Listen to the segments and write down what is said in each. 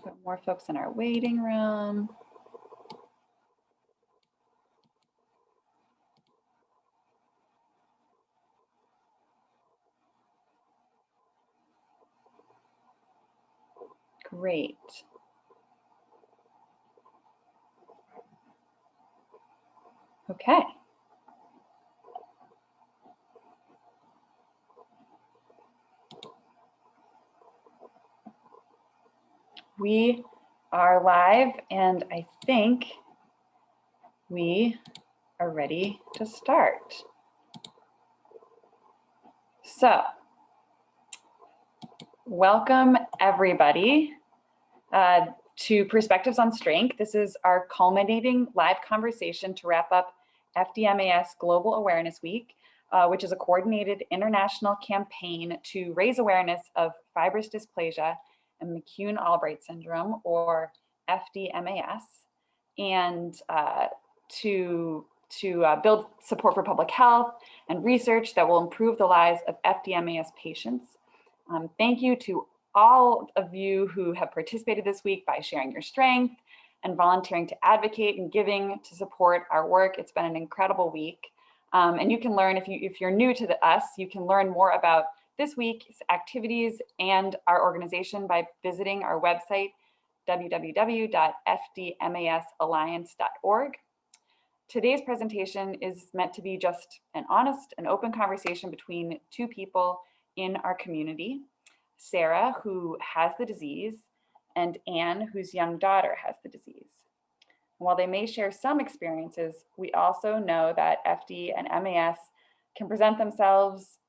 Put more folks in our waiting room. Great. Okay. We are live, and I think we are ready to start. So, welcome everybody to Perspectives on Strength. This is our culminating live conversation to wrap up FDMAS Global Awareness Week, which is a coordinated international campaign to raise awareness of fibrous dysplasia and McCune-Albright syndrome, or FDMAS, and to build support for public health and research that will improve the lives of FDMAS patients. Thank you to all of you who have participated this week by sharing your strength and volunteering to advocate and giving to support our work. It's been an incredible week. And you can learn, if you're new to us, you can learn more about this week's activities and our organization by visiting our website, www.fdmasalliance.org. Today's presentation is meant to be just an honest and open conversation between two people in our community, Sarah, who has the disease, and Anne, whose young daughter has the disease. While they may share some experiences, we also know that FD and MAS can present themselves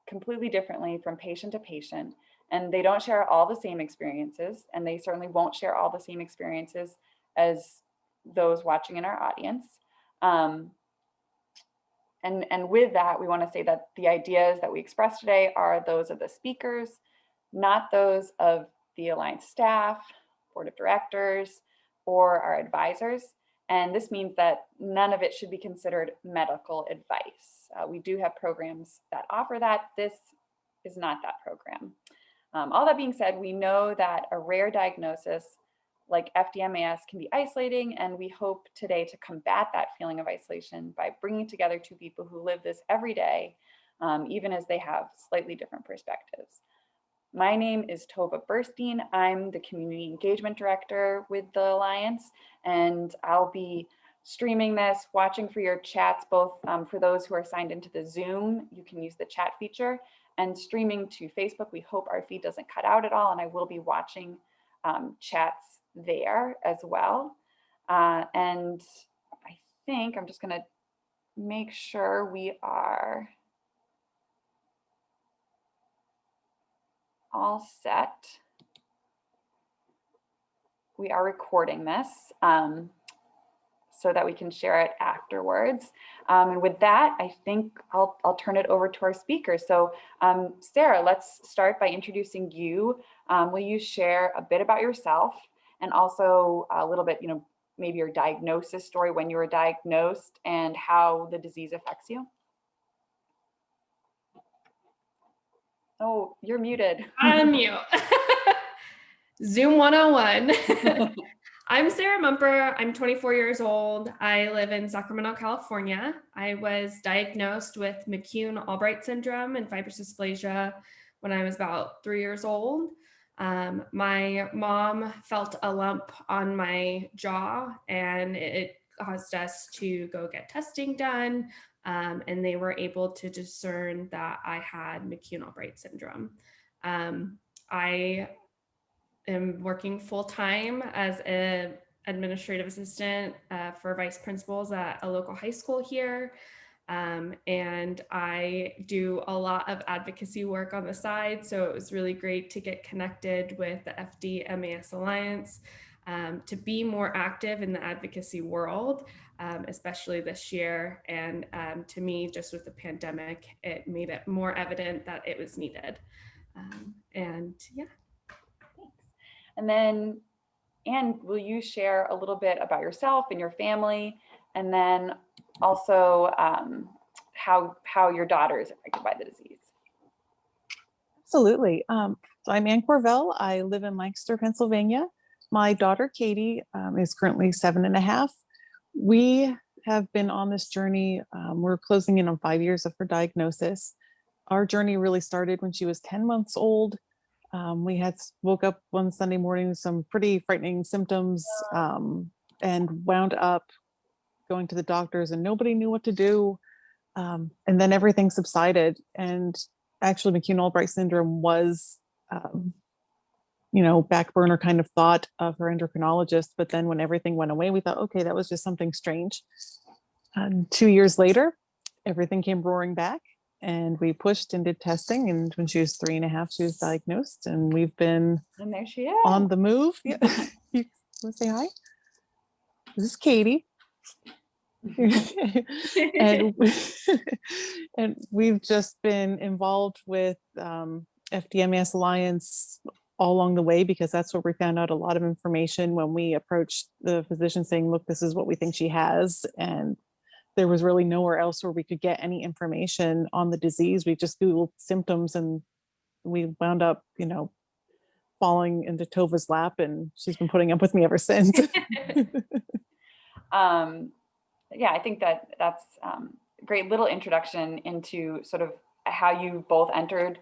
completely differently from patient to patient, and they don't share all the same experiences, and they certainly won't share all the same experiences as those watching in our audience. And with that, we want to say that the ideas that we express today are those of the speakers, not those of the Alliance staff, board of directors, or our advisors. And this means that none of it should be considered medical advice. We do have programs that offer that. This is not that program. All that being said, we know that a rare diagnosis like FDMAS can be isolating, and we hope today to combat that feeling of isolation by bringing together two people who live this every day, even as they have slightly different perspectives. My name is Tova Burstein. I'm the Community Engagement Director with the Alliance, and I'll be streaming this, watching for your chats, both for those who are signed into the Zoom, you can use the chat feature, and streaming to Facebook. We hope our feed doesn't cut out at all, and I will be watching chats there as well. And I think I'm just gonna make sure we are all set. We are recording this so that we can share it afterwards. And with that, I think I'll turn it over to our speakers. So Sarah, let's start by introducing you. Will you share a bit about yourself and also a little bit, maybe your diagnosis story, when you were diagnosed and how the disease affects you? Oh, you're muted. I'm mute. Zoom 101. I'm Sarah Mumper. I'm 24 years old. I live in Sacramento, California. I was diagnosed with McCune-Albright syndrome and fibrous dysplasia when I was about 3 years old. My mom felt a lump on my jaw, and it caused us to go get testing done. And they were able to discern that I had McCune-Albright syndrome. I am working full-time as an administrative assistant for vice principals at a local high school here. And I do a lot of advocacy work on the side. So it was really great to get connected with the FDMAS Alliance, to be more active in the advocacy world, especially this year. And to me, just with the pandemic, it made it more evident that it was needed. And yeah. Thanks. And then, Anne, will you share a little bit about yourself and your family, and then also how your daughter is affected by the disease? Absolutely. So I'm Anne Corvelle. I live in Lancaster, Pennsylvania. My daughter, Katie, is currently 7.5. We have been on this journey. We're closing in on 5 years of her diagnosis. Our journey really started when she was 10 months old. We had woke up one Sunday morning with some pretty frightening symptoms, and wound up going to the doctors, and nobody knew what to do. And then everything subsided. And actually, McCune-Albright syndrome was, back burner kind of thought of her endocrinologist. But then when everything went away, we thought, okay, that was just something strange. 2 years later, everything came roaring back, and we pushed and did testing. And when she was 3.5, she was diagnosed, and we've been And there she is. on the move. Yeah. You want to say hi? This is Katie. and and we've just been involved with FDMS Alliance all along the way, because that's where we found out a lot of information when we approached the physician saying, look, this is what we think she has. And there was really nowhere else where we could get any information on the disease. We just Googled symptoms, and we wound up, falling into Tova's lap, and she's been putting up with me ever since. Yeah, I think that's a great little introduction into sort of how you both entered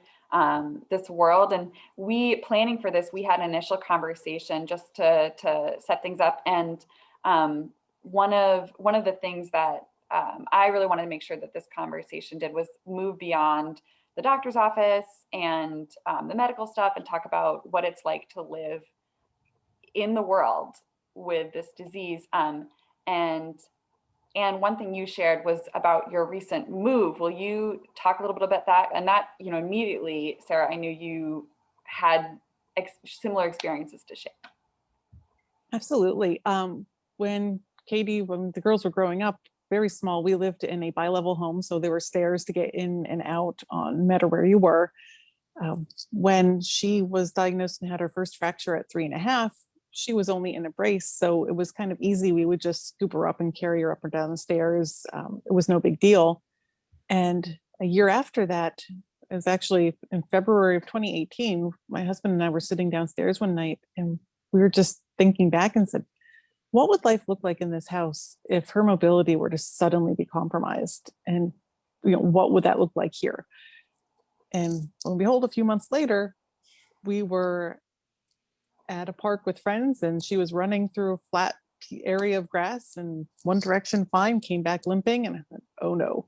this world. And we, planning for this, we had an initial conversation just to set things up. And one of the things that I really wanted to make sure that this conversation did was move beyond the doctor's office and the medical stuff, and talk about what it's like to live in the world with this disease. And one thing you shared was about your recent move. Will you talk a little bit about that? And that, immediately, Sarah, I knew you had similar experiences to share. Absolutely. When the girls were growing up, very small, we lived in a bi-level home. So there were stairs to get in and out on no matter where you were. When she was diagnosed and had her first fracture at 3.5, she was only in a brace. So it was kind of easy. We would just scoop her up and carry her up or down the stairs. It was no big deal. And a year after that, it was actually in February of 2018, my husband and I were sitting downstairs one night, and we were just thinking back and said, what would life look like in this house if her mobility were to suddenly be compromised? And what would that look like here? And lo and behold, a few months later, we were at a park with friends, and she was running through a flat area of grass and one direction fine, came back limping, and I thought, oh no,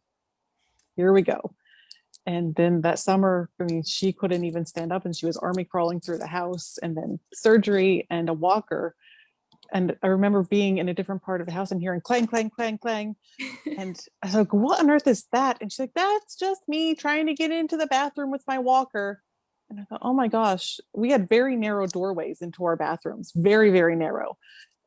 here we go. And then that summer, she couldn't even stand up, and she was army crawling through the house, and then surgery and a walker. And I remember being in a different part of the house and hearing clang, clang, clang, clang. And I was like, what on earth is that? And she's like, that's just me trying to get into the bathroom with my walker. And I thought, oh my gosh, we had very narrow doorways into our bathrooms, very, very narrow.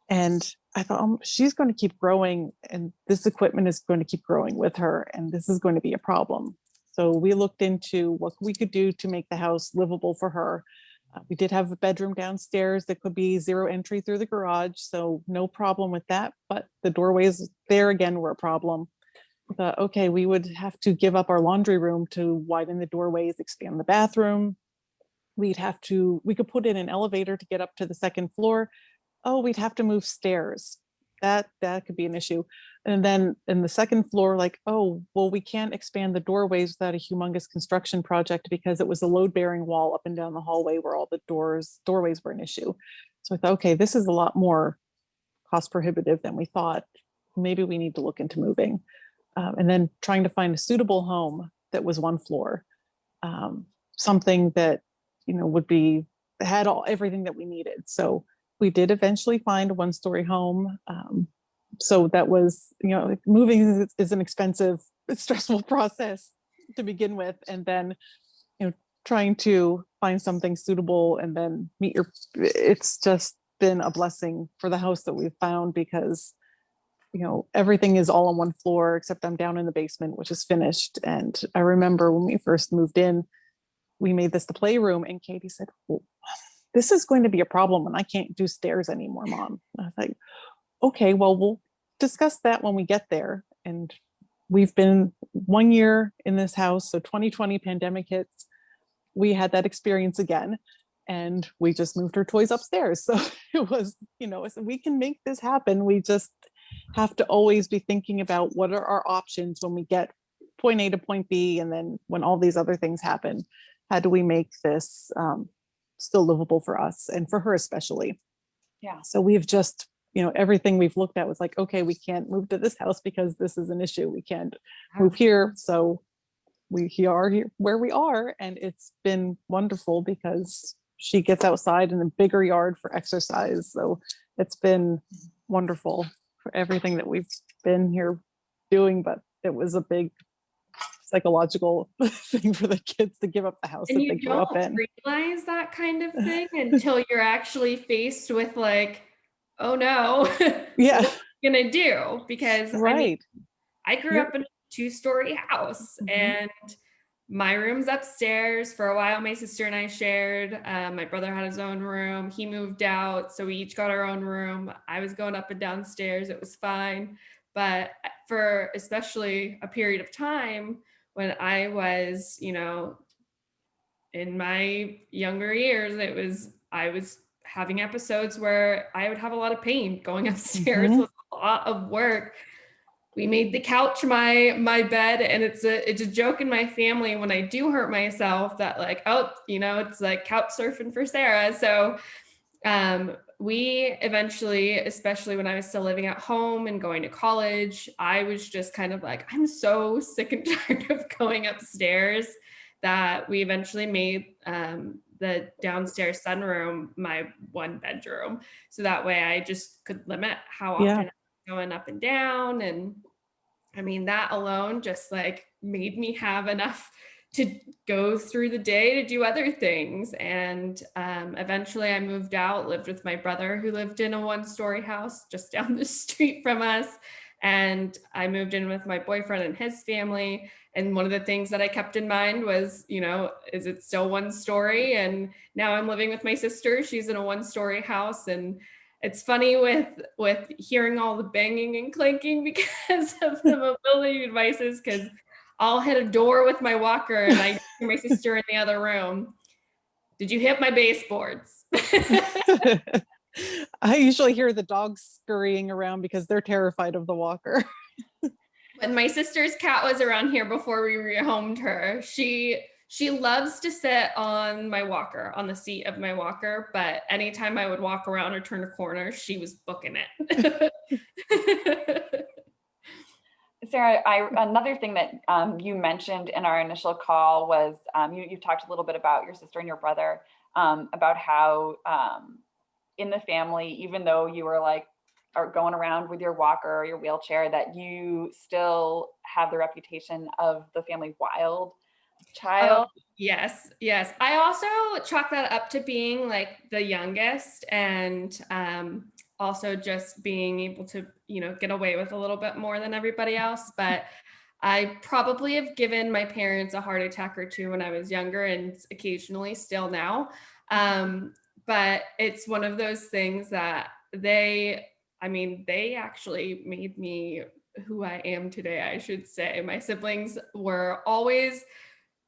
And I thought, oh, she's going to keep growing, and this equipment is going to keep growing with her, and this is going to be a problem. So we looked into what we could do to make the house livable for her. We did have a bedroom downstairs that could be zero entry through the garage, so no problem with that. But the doorways there again were a problem. Thought, okay, we would have to give up our laundry room to widen the doorways, expand the bathroom. We could put in an elevator to get up to the second floor. Oh, we'd have to move stairs. That could be an issue. And then in the second floor, like, oh, well, we can't expand the doorways without a humongous construction project, because it was a load-bearing wall up and down the hallway where all the doorways were an issue. So I thought, okay, this is a lot more cost prohibitive than we thought. Maybe we need to look into moving. And then trying to find a suitable home that was one floor, something that, had everything that we needed. So we did eventually find a one-story home. So that was, moving is an expensive, stressful process to begin with. And then, trying to find something suitable and then it's just been a blessing for the house that we've found, because, everything is all on one floor, except I'm down in the basement, which is finished. And I remember when we first moved in, we made this the playroom, and Katie said, well, this is going to be a problem when I can't do stairs anymore, Mom. And I was like, okay, well, we'll discuss that when we get there. And we've been 1 year in this house. So 2020 pandemic hits. We had that experience again. and we just moved her toys upstairs. So it was, so we can make this happen. We just have to always be thinking about what are our options when we get point A to point B, and then when all these other things happen, how do we make this still livable for us and for her especially? Yeah. So we've just, everything we've looked at was like, okay, we can't move to this house because this is an issue. We can't move here. So we are here where we are, and it's been wonderful because she gets outside in a bigger yard for exercise. So it's been wonderful for everything that we've been here doing, but it was a big psychological thing for the kids to give up the house And that they you grew up don't in. realize that kind of thing until you're actually faced with like, oh no, Yeah, what are we gonna do? Because right. I grew up in a 2-story house, and my room's upstairs. For a while, my sister and I shared. My brother had his own room. He moved out, so we each got our own room. I was going up and downstairs. It was fine. But for especially a period of time when I was, in my younger years, I was having episodes where I would have a lot of pain. Going upstairs was a lot of work. We made the couch my bed, and it's a joke in my family when I do hurt myself that like, it's like couch surfing for Sarah. So we eventually, especially when I was still living at home and going to college, I was just kind of like, I'm so sick and tired of going upstairs, that we eventually made the downstairs sunroom my one bedroom. So that way I just could limit how often I was going up and down. And that alone just like made me have enough to go through the day to do other things. And eventually I moved out, lived with my brother, who lived in a 1-story house just down the street from us. And I moved in with my boyfriend and his family. And one of the things that I kept in mind was, is it still 1 story? And now I'm living with my sister. She's in a 1-story house. And it's funny with hearing all the banging and clanking because of the mobility devices, because I'll hit a door with my walker and I hear my sister in the other room. Did you hit my baseboards? I usually hear the dogs scurrying around because they're terrified of the walker. When my sister's cat was around here before we rehomed her, she loves to sit on my walker, on the seat of my walker, but anytime I would walk around or turn a corner, she was booking it. Sarah, another thing that you mentioned in our initial call was you talked a little bit about your sister and your brother, about how in the family, even though you were are going around with your walker or your wheelchair, that you still have the reputation of the family wild child. Yes. I also chalk that up to being like the youngest, and also just being able to, get away with a little bit more than everybody else. But I probably have given my parents a heart attack or two when I was younger, and occasionally still now. But it's one of those things that they actually made me who I am today, I should say. My siblings were always,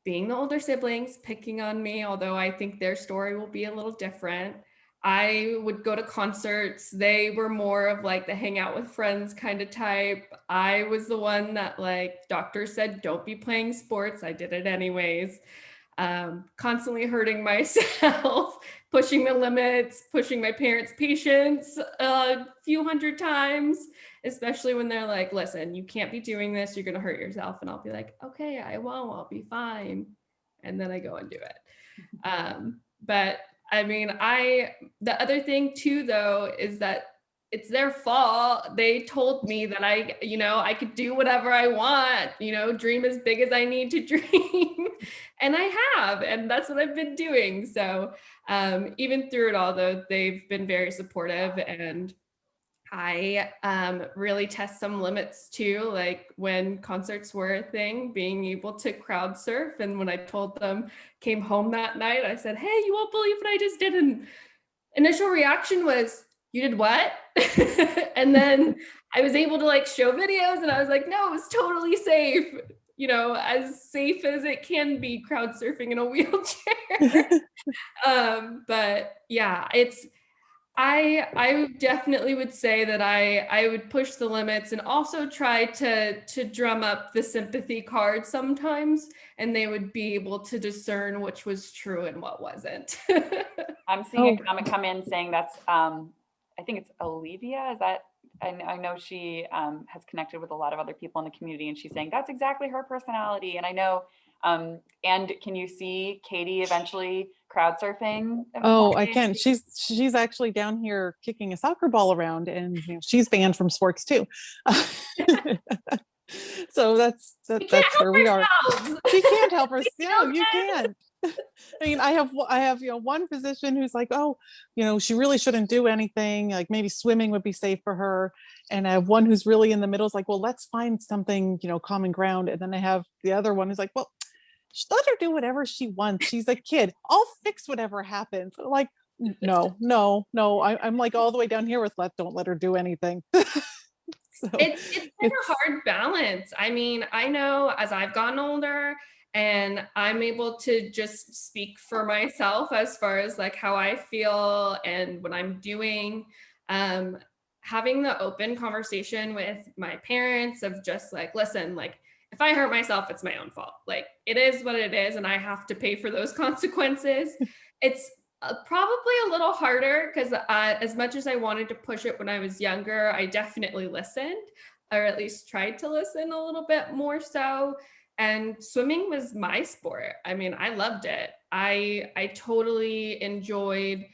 being the older siblings, picking on me, although I think their story will be a little different. I would go to concerts. They were more of like the hang out with friends kind of type. I was the one that doctors said, don't be playing sports. I did it anyways. Constantly hurting myself, pushing the limits, pushing my parents' patience a few hundred times, especially when they're like, listen, you can't be doing this, you're going to hurt yourself. And I'll be like, okay, I won't, I'll be fine. And then I go and do it. But the other thing too, though, is that it's their fault. They told me that I could do whatever I want, dream as big as I need to dream. And I have, and that's what I've been doing. So even through it all, though, they've been very supportive, and I really test some limits too, like when concerts were a thing, being able to crowd surf. And when I told them, came home that night, I said, hey, you won't believe what I just did. And initial reaction was, you did what? And then I was able to show videos, and I was like, no, it was totally safe. as safe as it can be crowd surfing in a wheelchair. But yeah, I definitely would say that I would push the limits and also try to drum up the sympathy card sometimes, and they would be able to discern which was true and what wasn't. I'm seeing Oh. a comment come in saying that's, I think it's Olivia. Is that, I know she has connected with a lot of other people in the community, and she's saying that's exactly her personality. And I know, and can you see Katie eventually crowd surfing? Oh, I can. She's actually down here kicking a soccer ball around, and she's banned from sports too. So that's where we are. She can't help herself. Yeah, you can't. I mean, I have one physician who's like, oh, she really shouldn't do anything. Like maybe swimming would be safe for her. And I have one who's really in the middle. Is like, well, let's find something, common ground. And then I have the other one who's like, well, let her do whatever she wants. She's a kid. I'll fix whatever happens. Like, no. I'm like all the way down here with don't let her do anything. So it's been a hard balance. I mean, I know as I've gotten older and I'm able to just speak for myself as far as like how I feel and what I'm doing. Having the open conversation with my parents of just like, listen, like if I hurt myself, it's my own fault. Like it is what it is, and I have to pay for those consequences. It's probably a little harder because as much as I wanted to push it when I was younger, I definitely listened, or at least tried to listen a little bit more so. And swimming was my sport. I mean, I loved it. I totally enjoyed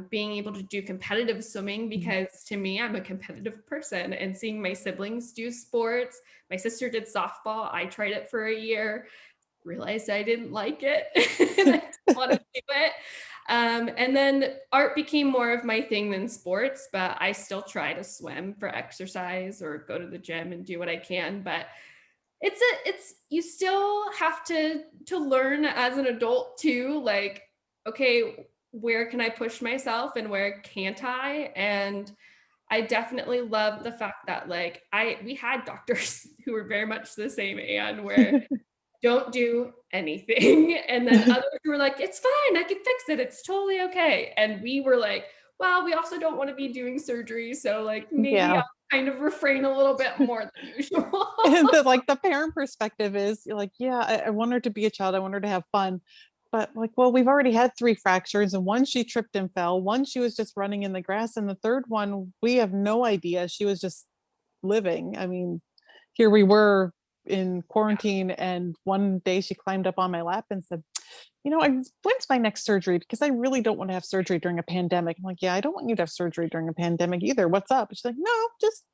being able to do competitive swimming because to me, I'm a competitive person, and seeing my siblings do sports. My sister did softball. I tried it for a year, realized I didn't like it and I didn't want to do it. And then art became more of my thing than sports, but I still try to swim for exercise or go to the gym and do what I can. But it's you still have to learn as an adult too, like, okay, where can I push myself and where can't I? And I definitely love the fact that like we had doctors who were very much the same, Anne, where don't do anything. And then others were like, it's fine, I can fix it, it's totally okay. And we were like, well, we also don't want to be doing surgery, so like maybe I'll kind of refrain a little bit more than usual. And the parent perspective is you're like, yeah, I want her to be a child, I want her to have fun, but like, well, we've already had 3 fractures, and one she tripped and fell, one she was just running in the grass, and the third one we have no idea, she was just living. I mean, here we were in quarantine, and one day she climbed up on my lap and said, when's my next surgery? Because I really don't want to have surgery during a pandemic. I'm like, yeah, I don't want you to have surgery during a pandemic either. What's up? She's like, no,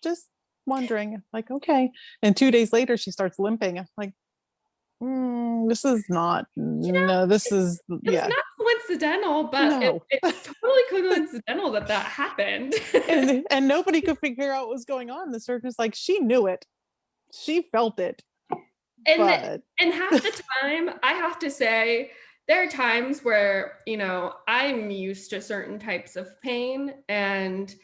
just wondering. I'm like, okay. And 2 days later, she starts limping. I'm like, this is not, no, this is, it's not coincidental, but no. it's totally coincidental that happened. and nobody could figure out what was going on. The surgeon's like, she knew it. She felt it. And half the time, I have to say, there are times where, I'm used to certain types of pain, and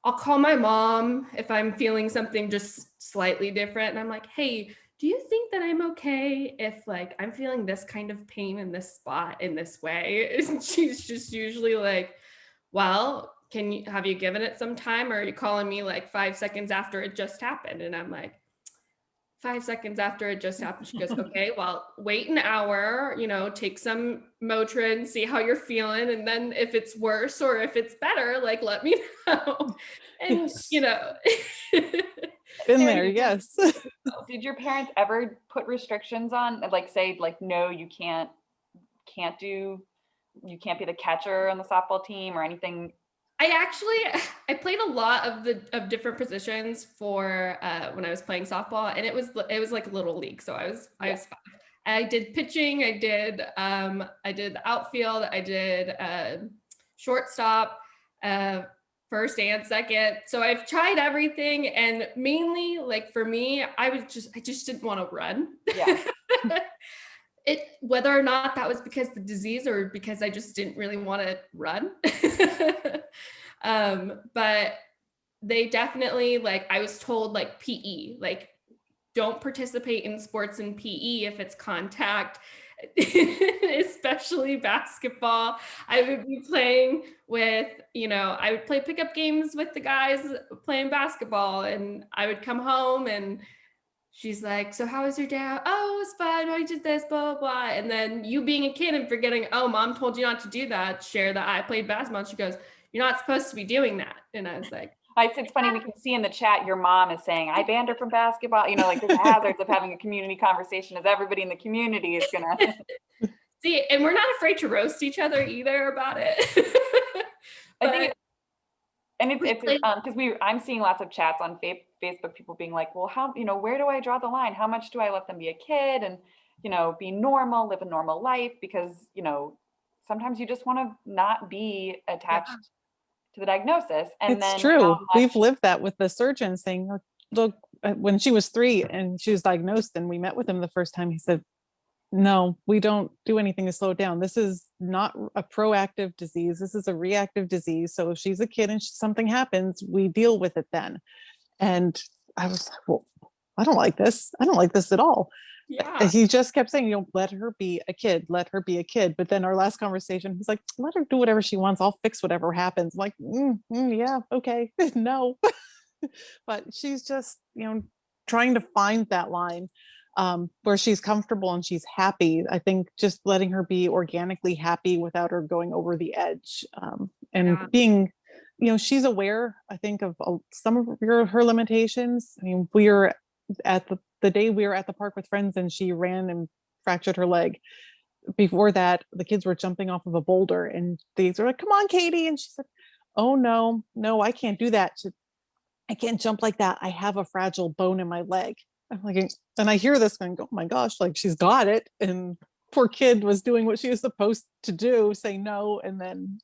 I'll call my mom if I'm feeling something just slightly different. And I'm like, hey, do you think that I'm okay if like I'm feeling this kind of pain in this spot in this way? And she's just usually like, well, have you given it some time, or are you calling me like 5 seconds after it just happened? And I'm like, 5 seconds after it just happened. She goes, okay, well, wait an hour, take some Motrin, see how you're feeling. And then if it's worse or if it's better, like, let me know. And, been there, yes. Did your parents ever put restrictions on, like say, like, no, you can't be the catcher on the softball team or anything? I played a lot of different positions for when I was playing softball, and it was like little league. So I was 5. I did pitching, I did outfield, I did shortstop, first and second. So I've tried everything, and mainly like for me, I just didn't want to run. Yeah. Whether or not that was because the disease or because I just didn't really want to run. But they definitely, like, I was told like PE, like don't participate in sports and PE if it's contact, especially basketball. I would be playing with, I would play pickup games with the guys playing basketball, and I would come home and she's like, so how was your day? Oh, it was fun. I did this, blah, blah, blah. And then you being a kid and forgetting, oh, mom told you not to do that, share that I played basketball. And she goes, you're not supposed to be doing that. And I was like, It's funny, we can see in the chat your mom is saying, I banned her from basketball. Like there's hazards of having a community conversation as everybody in the community is going to. See, and we're not afraid to roast each other either about it. I think it's because I'm seeing lots of chats on Facebook, people being like, well, how, where do I draw the line? How much do I let them be a kid and, be normal, live a normal life? Because, sometimes you just want to not be attached to the diagnosis. And it's then true. We've lived that with the surgeon saying, look, when she was 3 and she was diagnosed and we met with him the first time, he said, no, we don't do anything to slow it down. This is not a proactive disease. This is a reactive disease. So if she's a kid and something happens, we deal with it then. And I was like, well, I don't like this. I don't like this at all. Yeah. He just kept saying, let her be a kid. Let her be a kid. But then our last conversation, he's like, let her do whatever she wants. I'll fix whatever happens. I'm like, yeah, okay, no. But she's just, trying to find that line where she's comfortable and she's happy. I think just letting her be organically happy without her going over the edge, and being, she's aware, I think, of some of her limitations. I mean, we were at the day we were at the park with friends and she ran and fractured her leg. Before that, the kids were jumping off of a boulder and they were like, come on, Katie. And she said, oh, no, I can't do that. I can't jump like that. I have a fragile bone in my leg. I'm like, and I hear this and go, oh my gosh, like she's got it. And poor kid was doing what she was supposed to do, say no. And then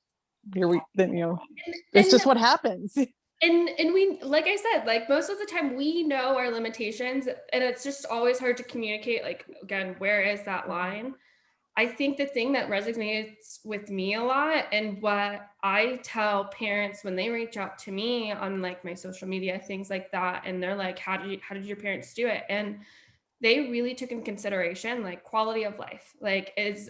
it's just what happens. And we, like I said, like most of the time we know our limitations and it's just always hard to communicate. Like, again, where is that line? I think the thing that resonates with me a lot and what I tell parents when they reach out to me on like my social media, things like that, and they're like, how did your parents do it? And they really took in consideration like quality of life. Like, is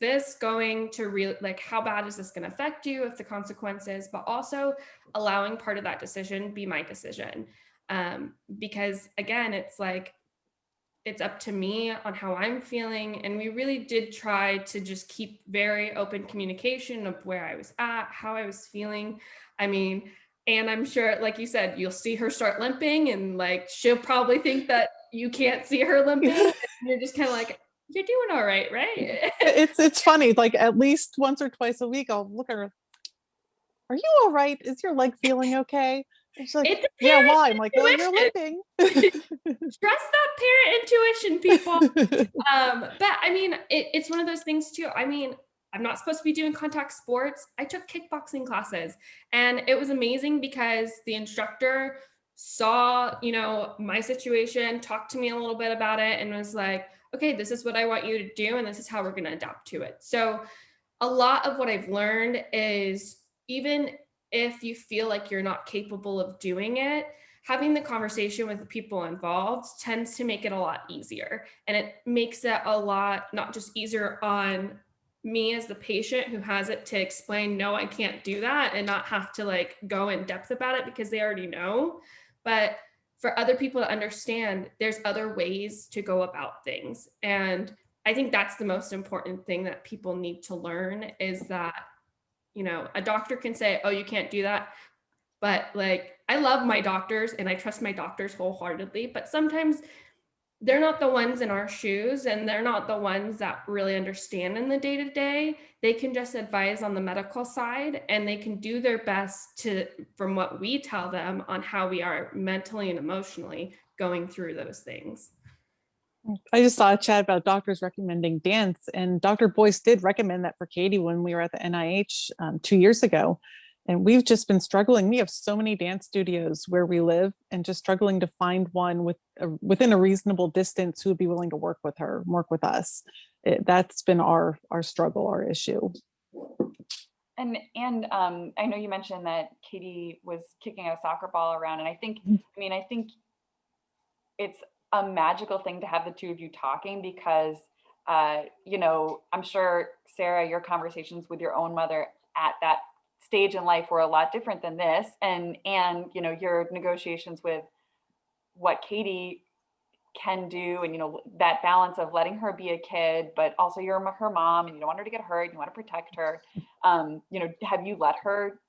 this going to like, how bad is this going to affect you if the consequences, but also allowing part of that decision be my decision. Because again, it's like, it's up to me on how I'm feeling. And we really did try to just keep very open communication of where I was at, how I was feeling. I mean, and I'm sure, like you said, you'll see her start limping and like, she'll probably think that you can't see her limping. And you're just kind of like, you're doing all right, right? It's funny. Like at least once or twice a week, I'll look at her. Are you all right? Is your leg feeling okay? And she's like, yeah, why? I'm like, well, you're limping. Trust that parent intuition, people. But I mean, it's one of those things too. I mean, I'm not supposed to be doing contact sports. I took kickboxing classes and it was amazing because the instructor saw, my situation, talked to me a little bit about it and was like, okay, this is what I want you to do. And this is how we're going to adapt to it. So a lot of what I've learned is even if you feel like you're not capable of doing it, having the conversation with the people involved tends to make it a lot easier. And it makes it a lot, not just easier on me as the patient who has it to explain, no, I can't do that, and not have to like go in depth about it because they already know. But for other people to understand, there's other ways to go about things. And I think that's the most important thing that people need to learn is that, a doctor can say, oh, you can't do that. But like, I love my doctors and I trust my doctors wholeheartedly, but sometimes they're not the ones in our shoes and they're not the ones that really understand in the day-to-day. They can just advise on the medical side and they can do their best from what we tell them on how we are mentally and emotionally going through those things. I just saw a chat about doctors recommending dance, and Dr. Boyce did recommend that for Katie when we were at the NIH 2 years ago. And we've just been struggling. We have so many dance studios where we live and just struggling to find one within a reasonable distance who would be willing to work with her, work with us. That's been our struggle, our issue. And I know you mentioned that Katie was kicking a soccer ball around, and I think it's a magical thing to have the two of you talking because, you know, I'm sure, Sarah, your conversations with your own mother at that stage in life were a lot different than this. And, you know, your negotiations with what Katie can do and, you know, that balance of letting her be a kid, but also you're her mom and you don't want her to get hurt. You want to protect her. You know, have you let her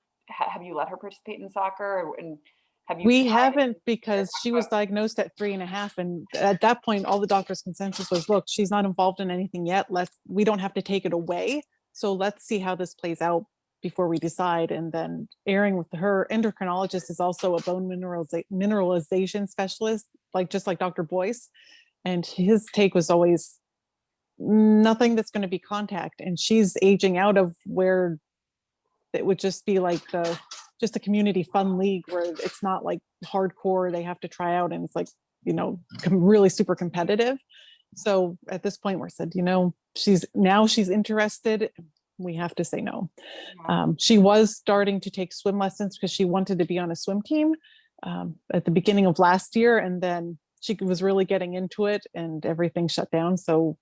participate in soccer? And have you We tried haven't, because she was diagnosed at 3.5. And at that point, all the doctor's consensus was, look, she's not involved in anything yet. We don't have to take it away. So let's see how this plays out before we decide. And then Erin, with her endocrinologist, is also a bone mineralization specialist, just like Dr. Boyce. And his take was always nothing that's going to be contact. And she's aging out of where it would just be like just a community fun league where it's not like hardcore, they have to try out, and it's like, you know, really super competitive. So at this point, we're said, you know, she's interested. We have to say no. She was starting to take swim lessons because she wanted to be on a swim team at the beginning of last year. And then she was really getting into it and everything shut down. So,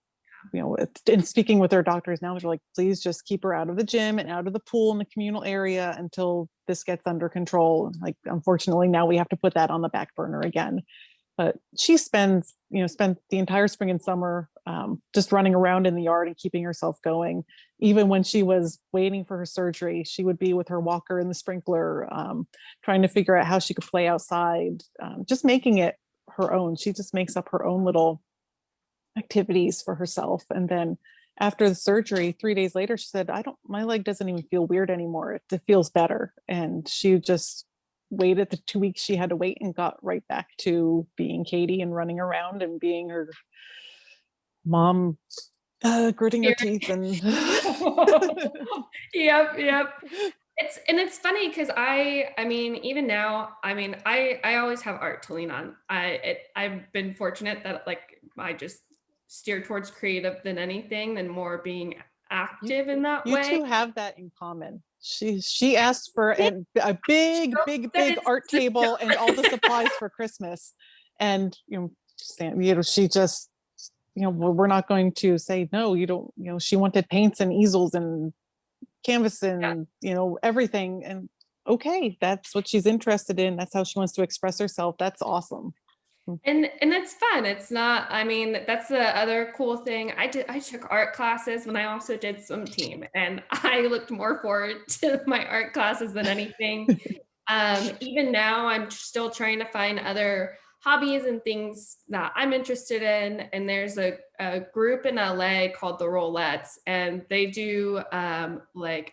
you know, in speaking with her doctors now, they're like, please just keep her out of the gym and out of the pool in the communal area until this gets under control. Like, unfortunately, now we have to put that on the back burner again. But she spent the entire spring and summer just running around in the yard and keeping herself going. Even when she was waiting for her surgery, she would be with her walker in the sprinkler, trying to figure out how she could play outside, just making it her own. She just makes up her own little activities for herself. And then after the surgery, 3 days later, she said, my leg doesn't even feel weird anymore. It feels better. And she just waited the 2 weeks she had to wait and got right back to being Katie and running around and being her mom, gritting her teeth and Yep. It's funny because I mean, even now, I mean, I always have art to lean on. I've been fortunate that I just steer towards creative than more being active in that way. You two have that in common. She asked for a big art table and all the supplies for Christmas, and she just, we're not going to say no. You don't. She wanted paints and easels and canvas and everything. And okay, that's what she's interested in. That's how she wants to express herself. That's awesome. And it's fun. It's not, I mean, that's the other cool thing. I took art classes when I also did swim team, and I looked more forward to my art classes than anything. Even now, I'm still trying to find other hobbies and things that I'm interested in. And there's a group in LA called the Rollettes, and they do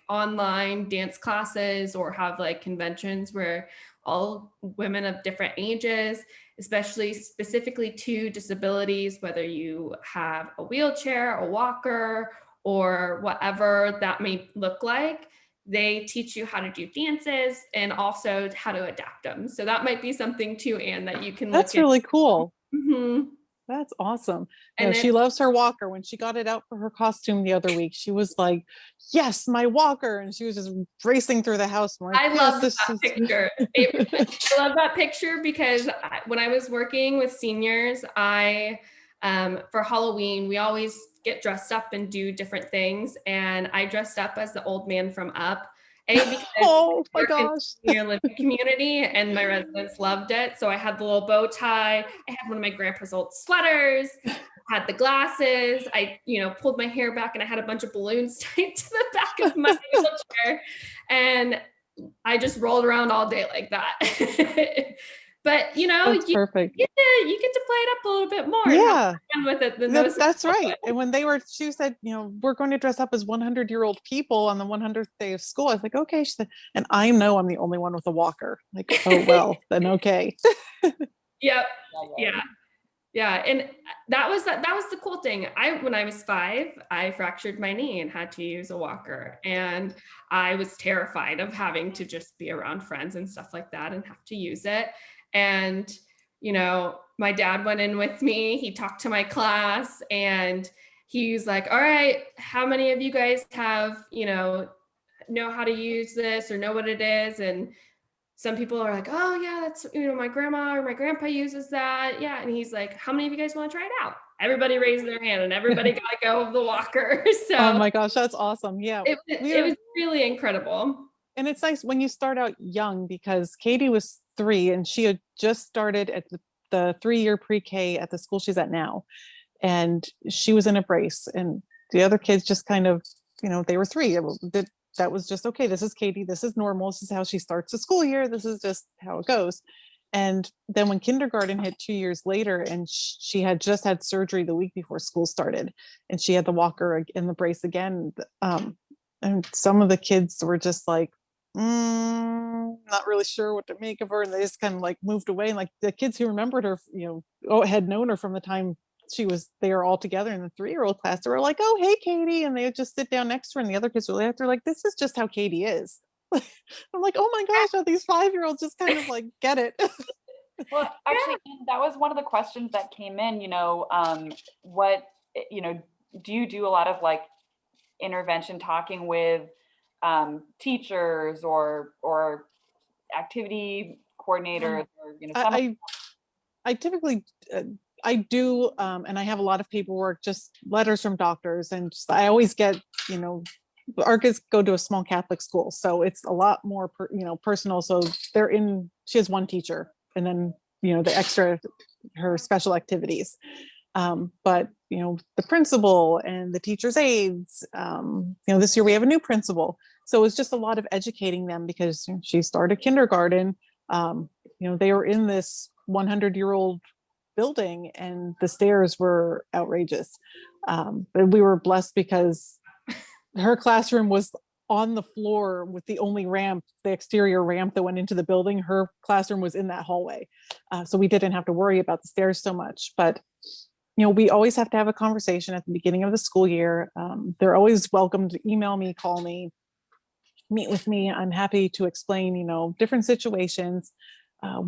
online dance classes or have conventions where all women of different ages, especially specifically to disabilities, whether you have a wheelchair, a walker, or whatever that may look like, they teach you how to do dances and also how to adapt them. So that might be something too, Anne, that you can That's really cool. Mm-hmm. That's awesome. And she loves her walker. When she got it out for her costume the other week, she was like, yes, my walker. And she was just racing through the house. I love that picture. I love that picture because when I was working with seniors, for Halloween, we always get dressed up and do different things. And I dressed up as the old man from Up. Because oh my gosh. Senior living community, and my residents loved it. So I had the little bow tie. I had one of my grandpa's old sweaters. I had the glasses. I, pulled my hair back, and I had a bunch of balloons tied to the back of my wheelchair. And I just rolled around all day like that. But that's perfect. You get to play it up a little bit more. Yeah, and with it than that's right. And when she said, we're going to dress up as 100-year-old people on the 100th day of school, I was like, okay. She said, and I know I'm the only one with a walker. Like, oh well, then okay. Yep. Yeah. And that was the cool thing. When I was 5, I fractured my knee and had to use a walker, and I was terrified of having to just be around friends and stuff like that and have to use it. And, my dad went in with me, he talked to my class, and he was like, all right, how many of you guys have, know how to use this or know what it is? And some people are like, oh yeah, that's, my grandma or my grandpa uses that. Yeah. And he's like, how many of you guys want to try it out? Everybody raised their hand and everybody got to go of the walker. Oh So my gosh, that's awesome. Yeah. it was really incredible. And it's nice when you start out young, because Katie was 3 and she had just started at the 3-year pre-K at the school she's at now. And she was in a brace, and the other kids just kind of, they were 3. That was just, okay, this is Katie, this is normal, this is how she starts the school year, this is just how it goes. And then when kindergarten hit 2 years later, and she had just had surgery the week before school started, and she had the walker and the brace again, and some of the kids were just like, not really sure what to make of her, and they just kind of like moved away. And like the kids who remembered her, had known her from the time they were all together in the 3-year-old class, they were like, oh, hey, Katie. And they would just sit down next to her, and the other kids were they're like, this is just how Katie is. I'm like, oh my gosh, how these 5-year-olds just kind of like get it. Well, actually, that was one of the questions that came in, what, do you do a lot of like intervention talking with teachers or activity coordinators, or, I typically, I do, and I have a lot of paperwork, just letters from doctors, and I always get, our kids go to a small Catholic school, so it's a lot more, personal. So she has one teacher, and then, the extra, her special activities. But, the principal and the teacher's aides, this year we have a new principal. So it's just a lot of educating them, because she started kindergarten. They were in this 100-year-old building, and the stairs were outrageous. But we were blessed because her classroom was on the floor with the only ramp, the exterior ramp that went into the building. Her classroom was in that hallway. So we didn't have to worry about the stairs so much. But, we always have to have a conversation at the beginning of the school year. They're always welcome to email me, call me, meet with me. I'm happy to explain, different situations.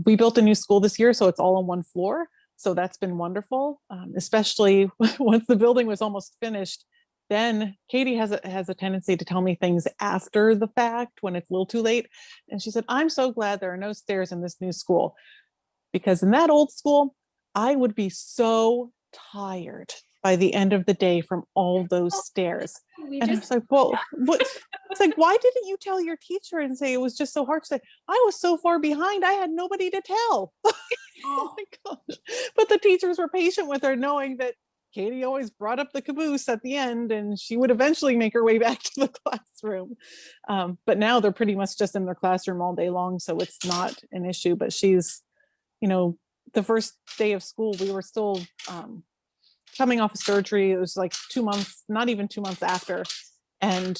We built a new school this year, so it's all on one floor. So that's been wonderful, especially once the building was almost finished. Then Katie has a tendency to tell me things after the fact, when it's a little too late. And she said, I'm so glad there are no stairs in this new school, because in that old school, I would be so tired by the end of the day from all those stairs. And I was like, well, what? It's like, why didn't you tell your teacher and say it was just so hard? She said, I was so far behind, I had nobody to tell. Oh my gosh. But the teachers were patient with her, knowing that Katie always brought up the caboose at the end, and she would eventually make her way back to the classroom. But now they're pretty much just in their classroom all day long, so it's not an issue. But she's, the first day of school, we were still coming off of surgery. It was like 2 months, not even 2 months after. And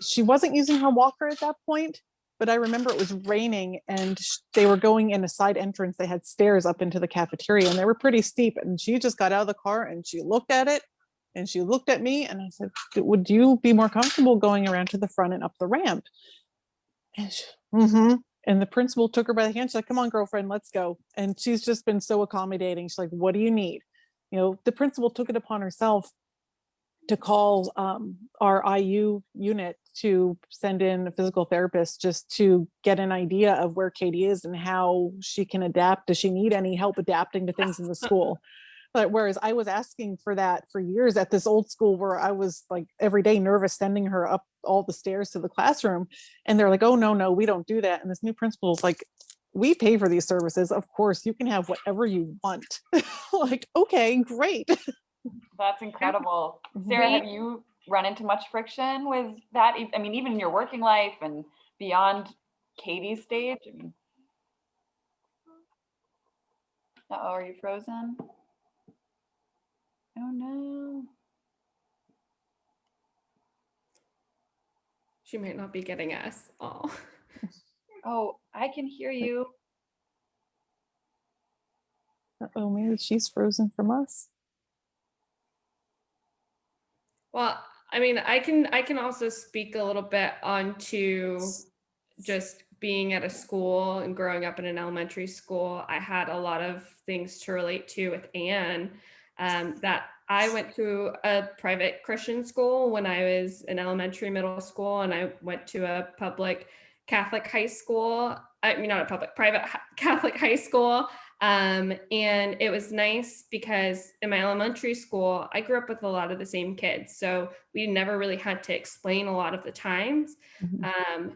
she wasn't using her walker at that point, but I remember it was raining, and they were going in a side entrance. They had stairs up into the cafeteria, and they were pretty steep. And she just got out of the car, and she looked at it, and she looked at me, and I said, would you be more comfortable going around to the front and up the ramp? And And the principal took her by the hand. She's like, come on, girlfriend, let's go. And she's just been so accommodating. She's like, what do you need? The principal took it upon herself to call our IU unit to send in a physical therapist, just to get an idea of where Katie is and how she can adapt. Does she need any help adapting to things in the school? But whereas I was asking for that for years at this old school, where I was like every day nervous sending her up all the stairs to the classroom, and they're like, oh, no, we don't do that. And this new principal is like, we pay for these services. Of course, you can have whatever you want. Like, okay, great. That's incredible. Sarah, have you run into much friction with that? I mean, even in your working life and beyond Katie's stage? I mean, uh-oh, are you frozen? Oh no. She might not be getting us. Oh, I can hear you. Oh, maybe she's frozen from us. Well, I mean, I can also speak a little bit onto just being at a school and growing up in an elementary school. I had a lot of things to relate to with Anne. That I went to a private Christian school when I was in elementary, middle school, and I went to a public Catholic high school. I mean, not a private Catholic high school. And it was nice because in my elementary school, I grew up with a lot of the same kids. So we never really had to explain a lot of the times.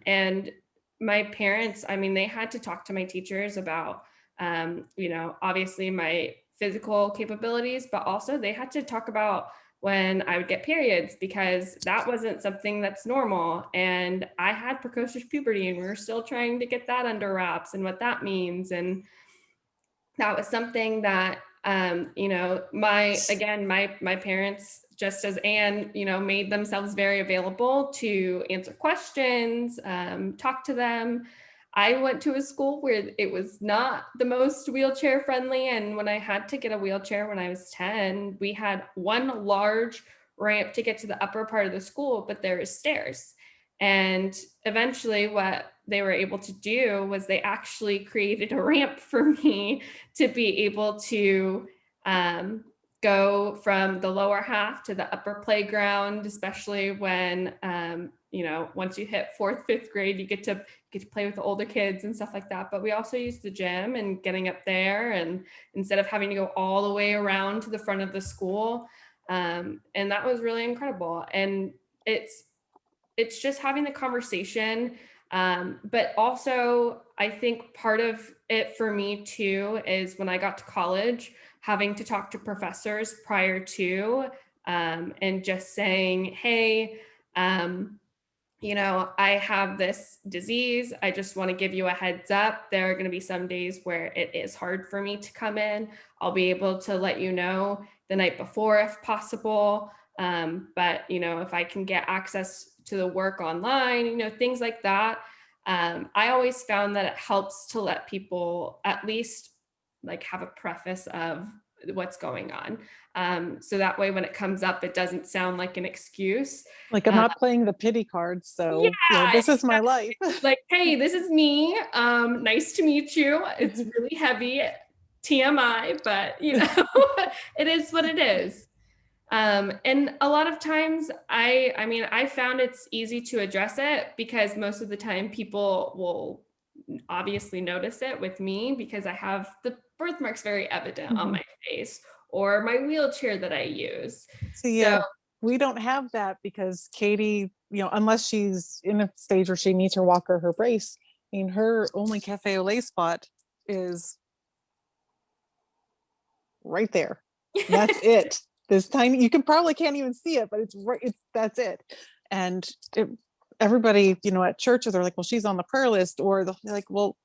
And my parents, I mean, they had to talk to my teachers about, obviously my physical capabilities, but also they had to talk about when I would get periods, because that wasn't something that's normal. And I had precocious puberty, and we were still trying to get that under wraps and what that means. And that was something that, my parents, just as Anne, made themselves very available to answer questions, talk to them. I went to a school where it was not the most wheelchair friendly. And when I had to get a wheelchair when I was 10, we had one large ramp to get to the upper part of the school, but there was stairs. And eventually what they were able to do was they actually created a ramp for me to be able to go from the lower half to the upper playground, especially when, once you hit 4th, 5th grade, you get to play with the older kids and stuff like that. But we also used the gym and getting up there, and instead of having to go all the way around to the front of the school. And that was really incredible. And it's just having the conversation. But also, I think part of it for me too is when I got to college, having to talk to professors prior to, and just saying, hey, I have this disease. I just want to give you a heads up. There are going to be some days where it is hard for me to come in. I'll be able to let you know the night before if possible. But, if I can get access to the work online, things like that. I always found that it helps to let people at least like have a preface of what's going on. So that way, when it comes up, it doesn't sound like an excuse. Like, I'm not playing the pity card, so Yeah, this is my life. Like, hey, this is me. Nice to meet you. It's really heavy, TMI, but it is what it is. And a lot of times I found it's easy to address it because most of the time people will obviously notice it with me because I have the birthmarks very evident on my face, or my wheelchair that I use. So we don't have that because Katie, unless she's in a stage where she needs her walker, her brace, I mean, her only cafe au lait spot is right there. That's it. This tiny, you probably can't even see it, but it's right, that's it. And everybody, at churches are like, well, she's on the prayer list, or they're like, well,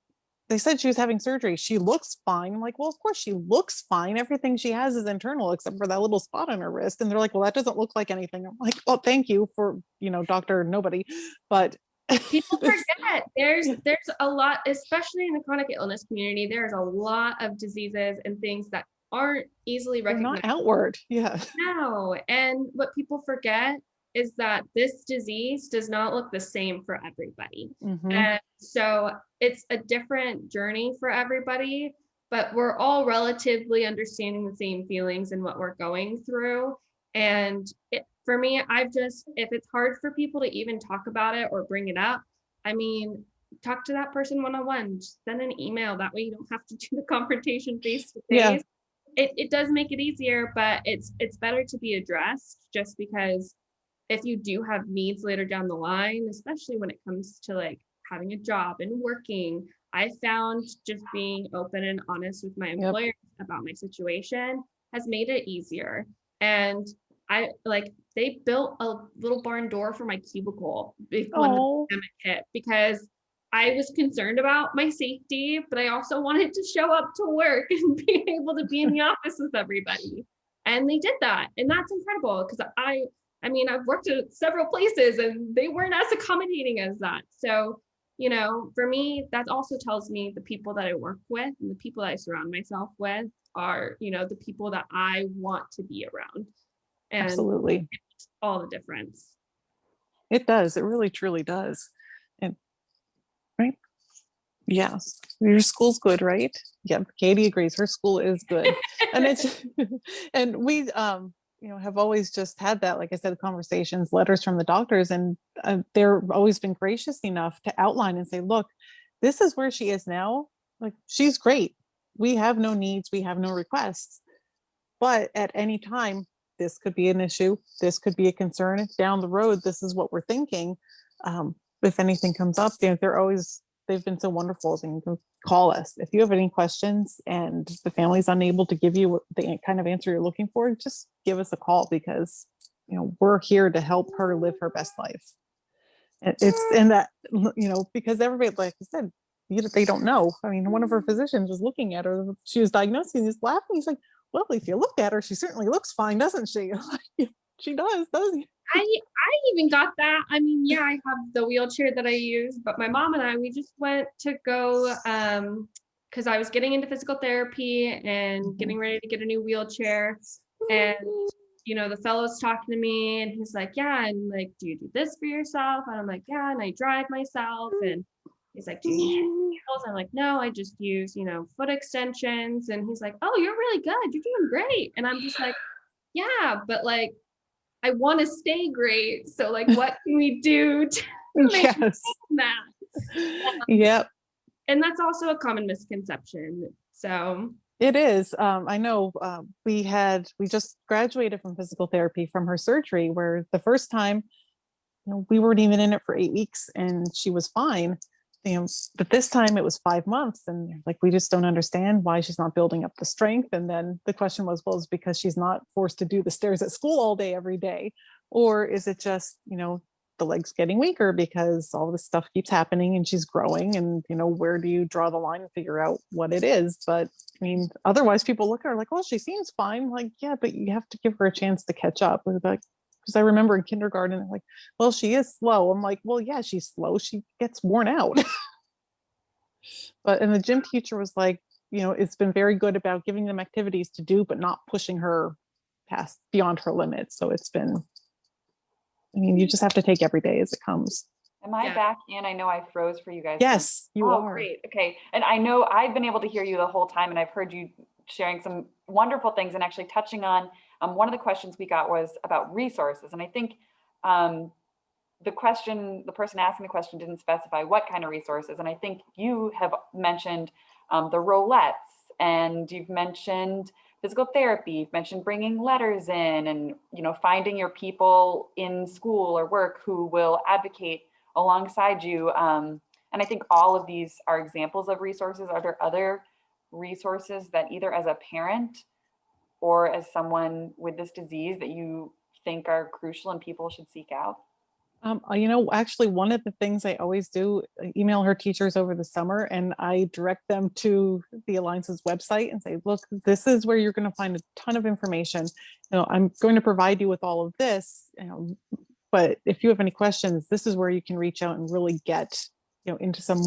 they said she was having surgery. She looks fine. I'm like, well, of course she looks fine. Everything she has is internal except for that little spot on her wrist. And they're like, well, that doesn't look like anything. I'm like, well, thank you for, Dr. Nobody. But people forget there's a lot, especially in the chronic illness community, there's a lot of diseases and things that aren't easily recognized. They're not outward. Yeah. No. And what people forget is that this disease does not look the same for everybody. And so it's a different journey for everybody, but we're all relatively understanding the same feelings and what we're going through. And for me, if it's hard for people to even talk about it or bring it up, talk to that person one-on-one, just send an email. That way you don't have to do the confrontation face-to-face. Yeah. It does make it easier, but it's better to be addressed, just because if you do have needs later down the line, especially when it comes to like having a job and working, I found just being open and honest with my employer about my situation has made it easier. And they built a little barn door for my cubicle when the pandemic hit, because I was concerned about my safety, but I also wanted to show up to work and be able to be in the office with everybody. And they did that. And that's incredible, because I've worked at several places and they weren't as accommodating as that. So, for me, that also tells me the people that I work with and the people that I surround myself with are, the people that I want to be around. And absolutely. It makes all the difference. It does. It really, truly does. And right. Yes. Your school's good, right? Yep. Katie agrees. Her school is good. And and we, have always just had that, like I said, conversations, letters from the doctors, and they're always been gracious enough to outline and say, look, this is where she is now. Like, she's great. We have no needs, we have no requests. But at any time, this could be an issue. This could be a concern. Down the road, this is what we're thinking. If anything comes up, they've been so wonderful. And you can call us if you have any questions and the family's unable to give you the kind of answer you're looking for. Just give us a call, because we're here to help her live her best life. It's in that, because everybody, like I said, they don't know. I mean, one of her physicians was looking at her. She was diagnosed, and he's laughing. He's like, well, if you look at her, she certainly looks fine, doesn't she? She does, doesn't she? I even got that. I mean, yeah, I have the wheelchair that I use, but my mom and I, we just went to go because I was getting into physical therapy and getting ready to get a new wheelchair. And the fellow's talking to me, and he's like, yeah, and like, do you do this for yourself? And I'm like, yeah, and I drive myself. And he's like, do you use heels? I'm like, no, I just use, foot extensions. And he's like, oh, you're really good. You're doing great. And I'm just like, yeah, but like, I want to stay great. So like, what can we do to make Yes. that? Yep. And that's also a common misconception. So it is. I know we just graduated from physical therapy from her surgery, where the first time, we weren't even in it for 8 weeks and she was fine. But this time it was 5 months, and like, we just don't understand why she's not building up the strength. And then the question was, well, is because she's not forced to do the stairs at school all day, every day? Or is it just, the legs getting weaker because all this stuff keeps happening and she's growing? And, where do you draw the line and figure out what it is? But I mean, otherwise people look at her like, well, she seems fine. Like, yeah, but you have to give her a chance to catch up. Like, because I remember in kindergarten, like, well, she is slow. I'm like, well, yeah, she's slow. She gets worn out. And the gym teacher was like, it's been very good about giving them activities to do, but not pushing her past beyond her limits. So it's been, you just have to take every day as it comes. Am I back in? I know I froze for you guys. Yes, you are. Great. Okay. And I know I've been able to hear you the whole time, and I've heard you sharing some wonderful things and actually touching on one of the questions we got was about resources. And I think the person asking the question didn't specify what kind of resources. And I think you have mentioned the rolettes, and you've mentioned physical therapy, you've mentioned bringing letters in, and finding your people in school or work who will advocate alongside you. And I think all of these are examples of resources. Are there other resources that either as a parent or as someone with this disease that you think are crucial and people should seek out? Actually, one of the things I always do, email her teachers over the summer, and I direct them to the Alliance's website and say, look, this is where you're going to find a ton of information. I'm going to provide you with all of this, but if you have any questions, this is where you can reach out and really get, into some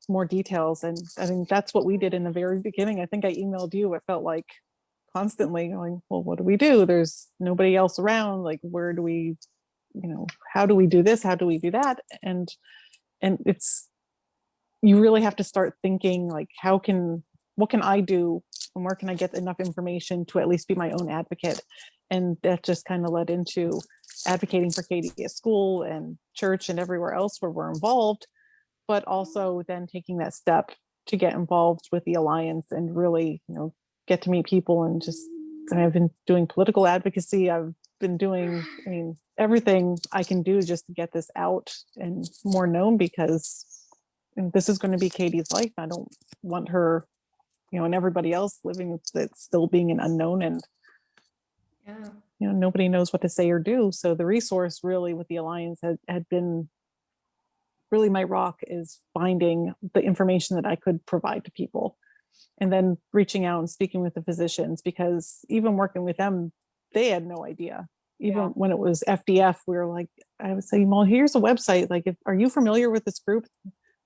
more details. And I think that's what we did in the very beginning. I think I emailed you, it felt like constantly going, well, what do we do? There's nobody else around. Like, where do we, how do we do this? How do we do that? And you really have to start thinking like, what can I do? And where can I get enough information to at least be my own advocate? And that just kind of led into advocating for Katie at school and church and everywhere else where we're involved, but also then taking that step to get involved with the Alliance and really, get to meet people. And I've been doing political advocacy. I've been doing, everything I can do just to get this out and more known, because this is going to be Katie's life. I don't want her, and everybody else living that's still being an unknown, and nobody knows what to say or do. So the resource really with the Alliance had been really my rock, is finding the information that I could provide to people, and then reaching out and speaking with the physicians, because even working with them, they had no idea. Even when it was FDF, we were like, I would say, well, here's a website. Like, are you familiar with this group?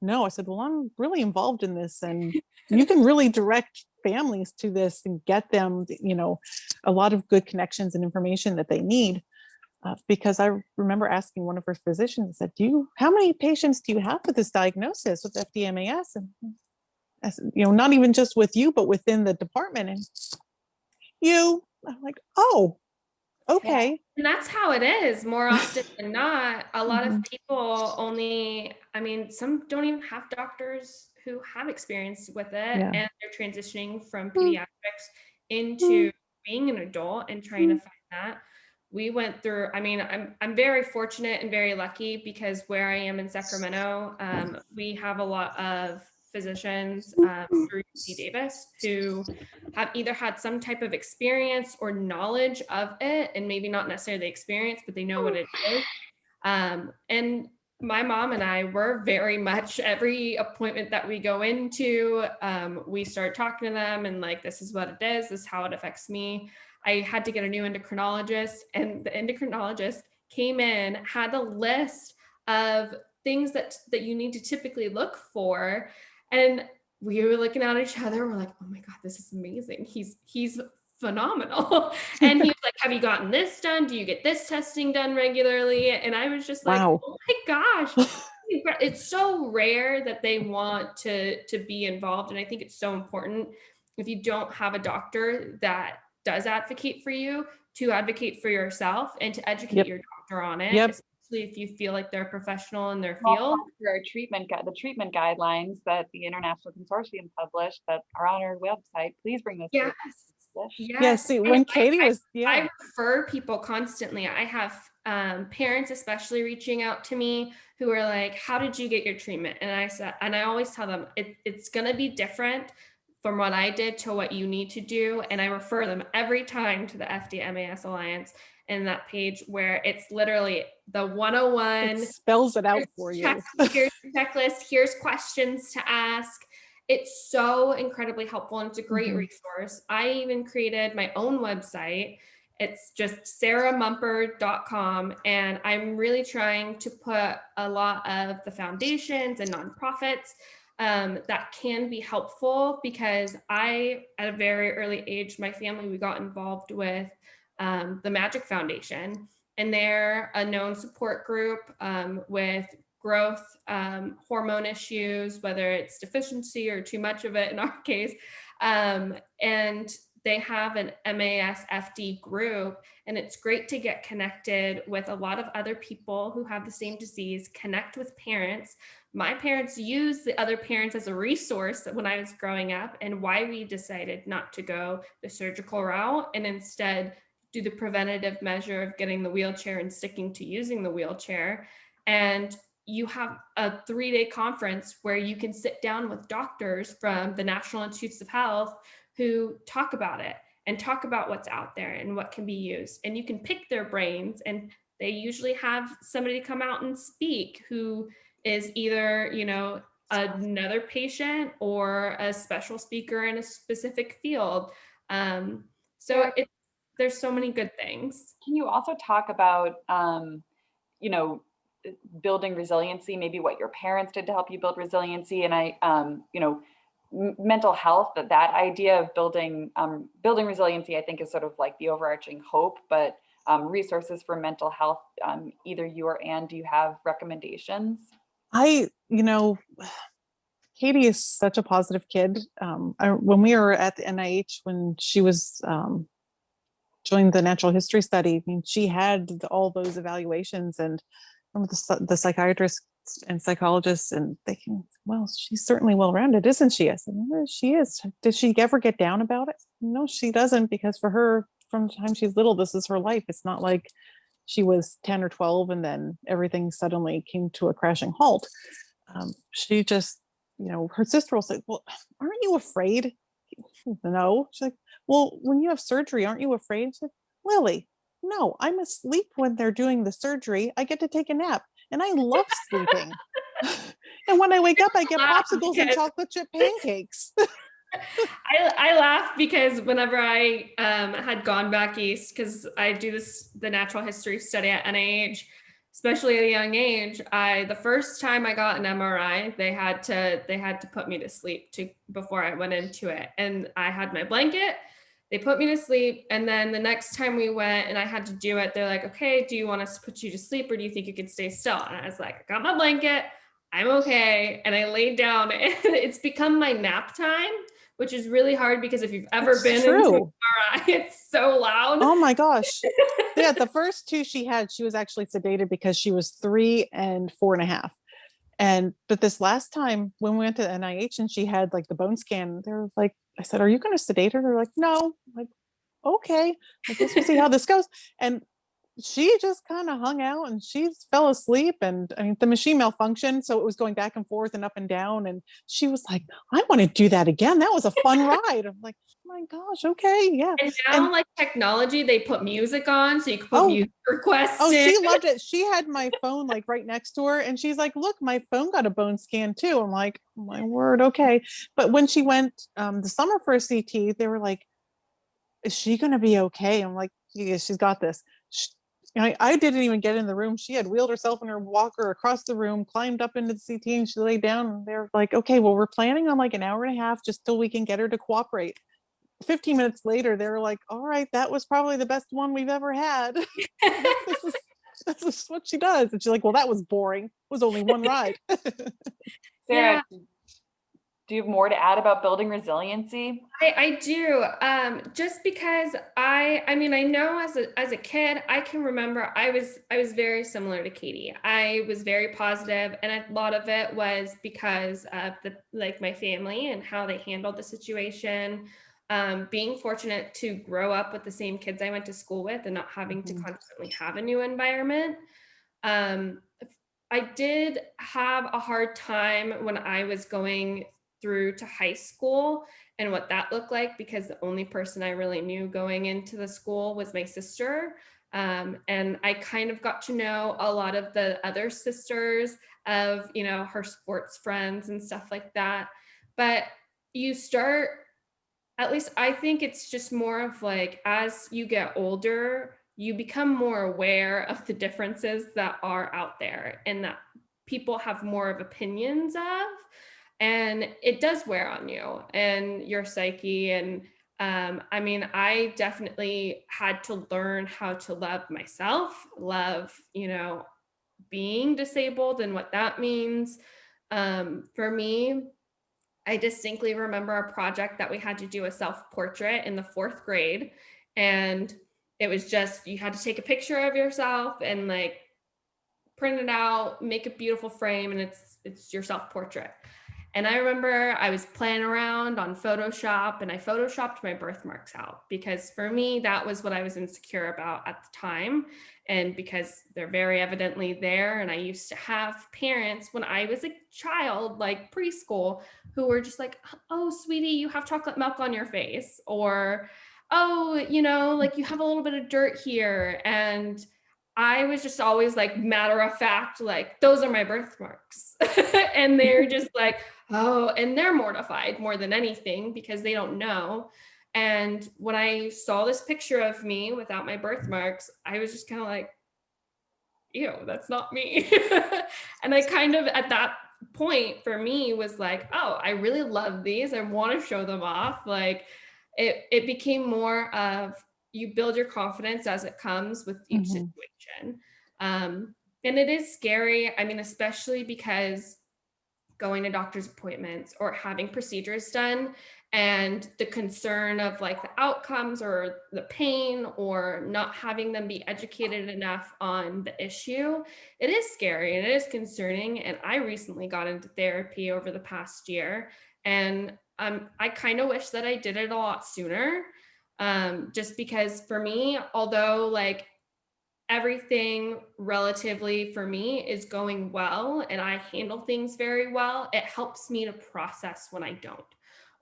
No. I said, well, I'm really involved in this, and you can really direct families to this and get them, a lot of good connections and information that they need. Because I remember asking one of her physicians, I said, how many patients do you have with this diagnosis with FDMAS? And I said, not even just with you, but within the department. And I'm like, oh, Okay. And that's how it is more often than not. A lot of Mhm. people only, I mean, some don't even have doctors who have experience with it, Yeah. and they're transitioning from Mm, pediatrics into mm, being an adult and trying to mm. find that. We went through, I mean, I'm very fortunate and very lucky because where I am in Sacramento, we have a lot of physicians through UC Davis who have either had some type of experience or knowledge of it, and maybe not necessarily the experience, but they know what it is. And my mom and I were very much every appointment that we go into, we start talking to them and like, this is what it is, this is how it affects me. I had to get a new endocrinologist, and the endocrinologist came in, had a list of things that you need to typically look for. And we were looking at each other, we're like, oh my God, this is amazing. He's phenomenal. And he was like, have you gotten this done? Do you get this testing done regularly? And I was just like, Wow. oh my gosh, it's so rare that they want to be involved. And I think it's so important, if you don't have a doctor that does advocate for you, to advocate for yourself and to educate Yep. your doctor on it, Yep. especially if you feel like they're a professional in their Small field. plug for our the treatment guidelines that the International Consortium published that are on our website. Please bring this to Yes. your Yeah. Yes. See, And when Katie was, yeah. I refer people constantly. I have parents especially reaching out to me who are like, how did you get your treatment? And I said, and I always tell them it's going to be different from what I did to what you need to do. And I refer them every time to the FDMAS Alliance and that page where it's literally the 101. It spells it out for Here's you. here's the checklist, here's questions to ask. It's so incredibly helpful, and it's a great Mhm. resource. I even created my own website. It's just sarahmumper.com, and I'm really trying to put a lot of the foundations and nonprofits that can be helpful, because I, at a very early age, my family, we got involved with the Magic Foundation, and they're a known support group with growth hormone issues, whether it's deficiency or too much of it in our case. And they have an MASFD group, and it's great to get connected with a lot of other people who have the same disease, connect with parents. My parents used the other parents as a resource when I was growing up, and why we decided not to go the surgical route and instead do the preventative measure of getting the wheelchair and sticking to using the wheelchair. And you have a 3-day conference where you can sit down with doctors from the National Institutes of Health who talk about it and talk about what's out there and what can be used. And you can pick their brains, and they usually have somebody come out and speak who is either, another patient or a special speaker in a specific field. So there's so many good things. Can you also talk about, you know, building resiliency, maybe what your parents did to help you build resiliency? And mental health, that idea of building resiliency, I think, is sort of like the overarching hope, but resources for mental health, either you or Anne, do you have recommendations? Katie is such a positive kid. When we were at the NIH, when she was joined the natural history study, I mean, she had all those evaluations, and the psychiatrists and psychologists, and thinking, well, she's certainly well-rounded, isn't she? I said, she is. Did she ever get down about it? No, she doesn't, because for her, from the time she's little, this is her life. It's not like she was 10 or 12 and then everything suddenly came to a crashing halt. She just, her sister will say, well, aren't you afraid? No. She's like, well, when you have surgery, aren't you afraid? She's like, Lily, no, I'm asleep when they're doing the surgery. I get to take a nap, and I love sleeping. And when I wake up, I get popsicles and chocolate chip pancakes. I laugh because whenever I had gone back east, because I do the natural history study at NIH, especially at a young age, the first time I got an MRI, they had to put me to sleep before I went into it, and I had my blanket. They put me to sleep, and then the next time we went and I had to do it, they're like, okay, do you want us to put you to sleep, or do you think you could stay still? And I was like, I got my blanket, I'm okay. And I laid down, and it's become my nap time which is really hard because if you've ever It's been into an true. MRI, it's so loud. Oh my gosh. Yeah, the first two she had, she was actually sedated because she was 3 and 4.5. But this last time when we went to NIH and she had like the bone scan, they were like, I said, "Are you going to sedate her?" They're like, "No." I'm like, okay, I guess we'll see how this goes. And she just kind of hung out and she fell asleep. And I mean, the machine malfunctioned, so it was going back and forth and up and down. And she was like, "I want to do that again. That was a fun ride." I'm like, "Oh my gosh, okay, yeah." And And now, like technology, they put music on, so you can put oh, music requests oh, in. she loved it. She had my phone like right next to her, and she's like, "Look, my phone got a bone scan too." I'm like, "Oh my word, okay." But when she went the summer for a CT, they were like, "Is she gonna be okay?" I'm like, "Yeah, she's got this." I didn't even get in the room. She had wheeled herself in her walker across the room, climbed up into the CT, and she laid down. And they're like, "Okay, well, we're planning on like an hour and a half just till we can get her to cooperate." 15 minutes later, they were like, "All right, that was probably the best one we've ever had." This is what she does. And she's like, "Well, that was boring. It was only one ride." Sarah, Yeah. do you have more to add about building resiliency? I do. Just because I mean, I know as a kid, I can remember I was very similar to Katie. I was very positive, and a lot of it was because of my family and how they handled the situation. Being fortunate to grow up with the same kids I went to school with and not having to Mhm. constantly have a new environment. Um, I did have a hard time when I was going through to high school and what that looked like, because the only person I really knew going into the school was my sister. And I kind of got to know a lot of the other sisters of, her sports friends and stuff like that. But you start, at least I think it's just more of like, as you get older, you become more aware of the differences that are out there and that people have more of opinions of. And it does wear on you and your psyche. And I mean, I definitely had to learn how to love myself, love, being disabled and what that means. For me, I distinctly remember a project that we had to do a self-portrait in the 4th grade. And it was just, you had to take a picture of yourself and like print it out, make a beautiful frame, and it's your self-portrait. And I remember I was playing around on Photoshop and I Photoshopped my birthmarks out because for me, that was what I was insecure about at the time. And because they're very evidently there. And I used to have parents when I was a child, like preschool, who were just like, "Oh, sweetie, you have chocolate milk on your face." Or, "Oh, like you have a little bit of dirt here." And I was just always like matter of fact, like, "Those are my birthmarks." And they're just like, "Oh," and they're mortified more than anything because they don't know. And when I saw this picture of me without my birthmarks, I was just kind of like, "Ew, that's not me." And I kind of at that point for me was like, "Oh, I really love these. I want to show them off." Like it became more of, you build your confidence as it comes with each Mhm. situation. And it is scary. I mean, especially because going to doctor's appointments or having procedures done and the concern of like the outcomes or the pain or not having them be educated enough on the issue, it is scary and it is concerning. And I recently got into therapy over the past year, and I kind of wish that I did it a lot sooner. Just because for me, although like everything relatively for me is going well and I handle things very well, it helps me to process when I don't,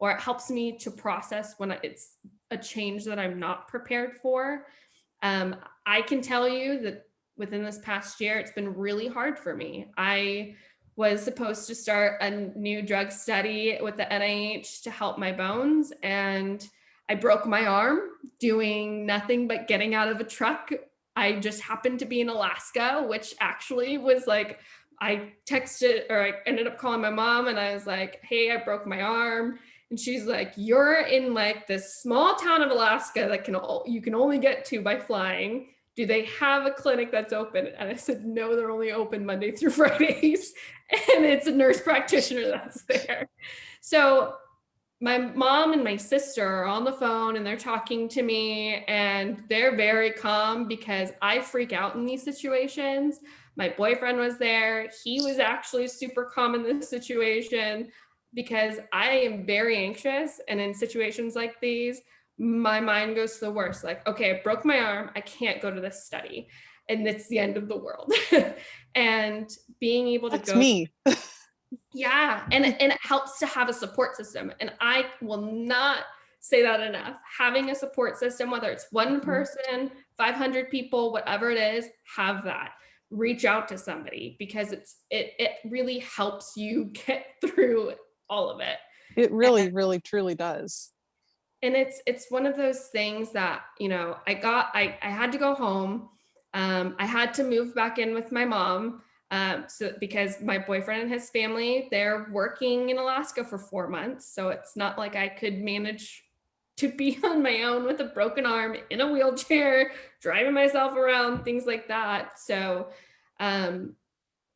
or it helps me to process when it's a change that I'm not prepared for. Um, I can tell you that within this past year, it's been really hard for me. I was supposed to start a new drug study with the NIH to help my bones, and I broke my arm doing nothing but getting out of a truck. I just happened to be in Alaska, which actually was like, I texted or I ended up calling my mom and I was like, "Hey, I broke my arm." And she's like, "You're in like this small town of Alaska that you can only get to by flying. Do they have a clinic that's open?" And I said, "No, they're only open Monday through Fridays." And it's a nurse practitioner that's there. So my mom and my sister are on the phone and they're talking to me and they're very calm because I freak out in these situations. My boyfriend was there. He was actually super calm in this situation because I am very anxious. And in situations like these, my mind goes to the worst. Like, okay, I broke my arm. I can't go to this study. And it's the end of the world. And being able to That's go me. yeah, and it helps to have a support system. And I will not say that enough. Having a support system, whether it's one person, 500 people, whatever it is, have that. Reach out to somebody because it really helps you get through all of it. It really, really, truly does. And it's one of those things that, you know, I had to go home. I had to move back in with my mom. So because my boyfriend and his family, they're working in Alaska for 4 months. So it's not like I could manage to be on my own with a broken arm in a wheelchair, driving myself around, things like that. So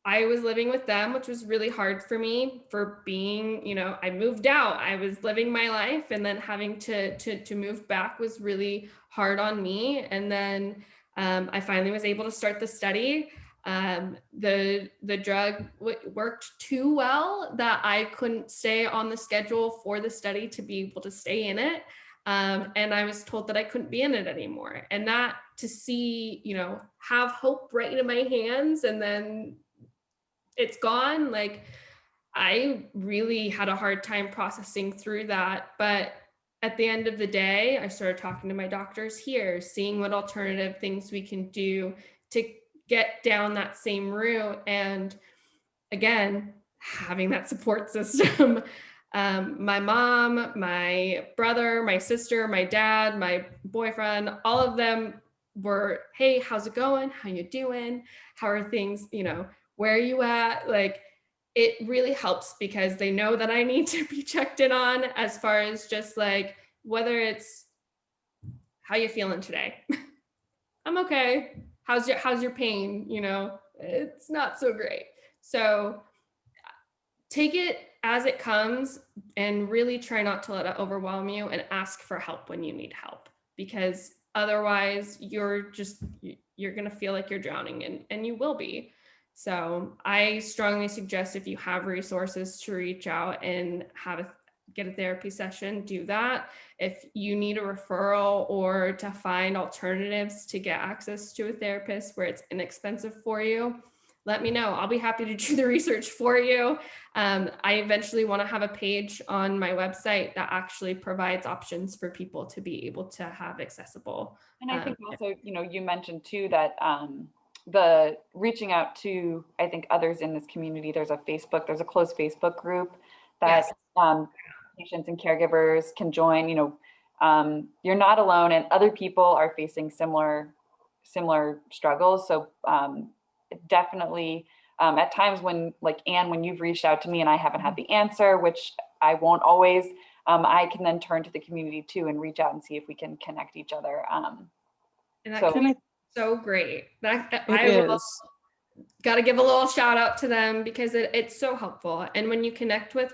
I was living with them, which was really hard for me for being, you know, I moved out, I was living my life, and then having to move back was really hard on me. And then I finally was able to start the study. The drug worked too well that I couldn't stay on the schedule for the study to be able to stay in it. And I was told that I couldn't be in it anymore. And that to see, you know, have hope right in my hands and then it's gone. Like I really had a hard time processing through that. But at the end of the day, I started talking to my doctors here, seeing what alternative things we can do to get down that same route. And again, having that support system. My mom, my brother, my sister, my dad, my boyfriend, all of them were, hey, how's it going? How you doing? How are things? You know, where are you at? Like, it really helps because they know that I need to be checked in on as far as just like whether it's how you feeling today. I'm okay. How's your pain? You know, it's not so great. So take it as it comes and really try not to let it overwhelm you and ask for help when you need help because otherwise you're going to feel like you're drowning and you will be. So I strongly suggest if you have resources to reach out and get a therapy session, do that. If you need a referral or to find alternatives to get access to a therapist where it's inexpensive for you, let me know. I'll be happy to do the research for you. I eventually want to have a page on my website that actually provides options for people to be able to have accessible. And I think also, you know, you mentioned too that the reaching out to, I think, others in this community, there's a closed Facebook group that Yes. Patients and caregivers can join. You know, you're not alone and other people are facing similar struggles. So definitely at times when, like Anne, when you've reached out to me and I haven't had the answer, which I won't always, I can then turn to the community too and reach out and see if we can connect each other. And that So can be so great. It is. Got to give a little shout out to them because it's so helpful. And when you connect with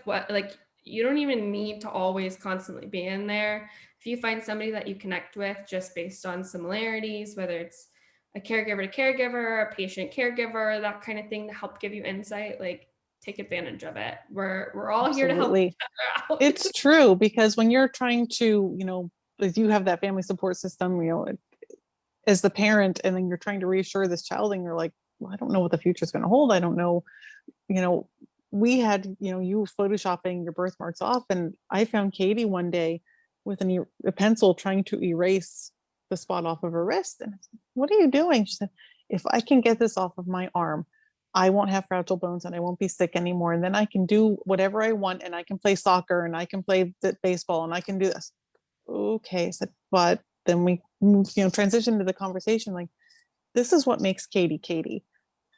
you don't even need to always constantly be in there. If you find somebody that you connect with just based on similarities, whether it's a caregiver to caregiver, a patient caregiver, that kind of thing to help give you insight, like take advantage of it. We're all here to help each other out. It's true because when you're trying to, you know, if you have that family support system, you know, as the parent, and then you're trying to reassure this child and you're like, well, I don't know what the future is going to hold. I don't know, you know, we had, you know, you photoshopping your birthmarks off and I found Katie one day with a pencil trying to erase the spot off of her wrist. And I said, what are you doing? She said, if I can get this off of my arm, I won't have fragile bones and I won't be sick anymore. And then I can do whatever I want and I can play soccer and I can play baseball and I can do this. Okay. I said, but then we, you know, transition to the conversation like, this is what makes Katie Katie.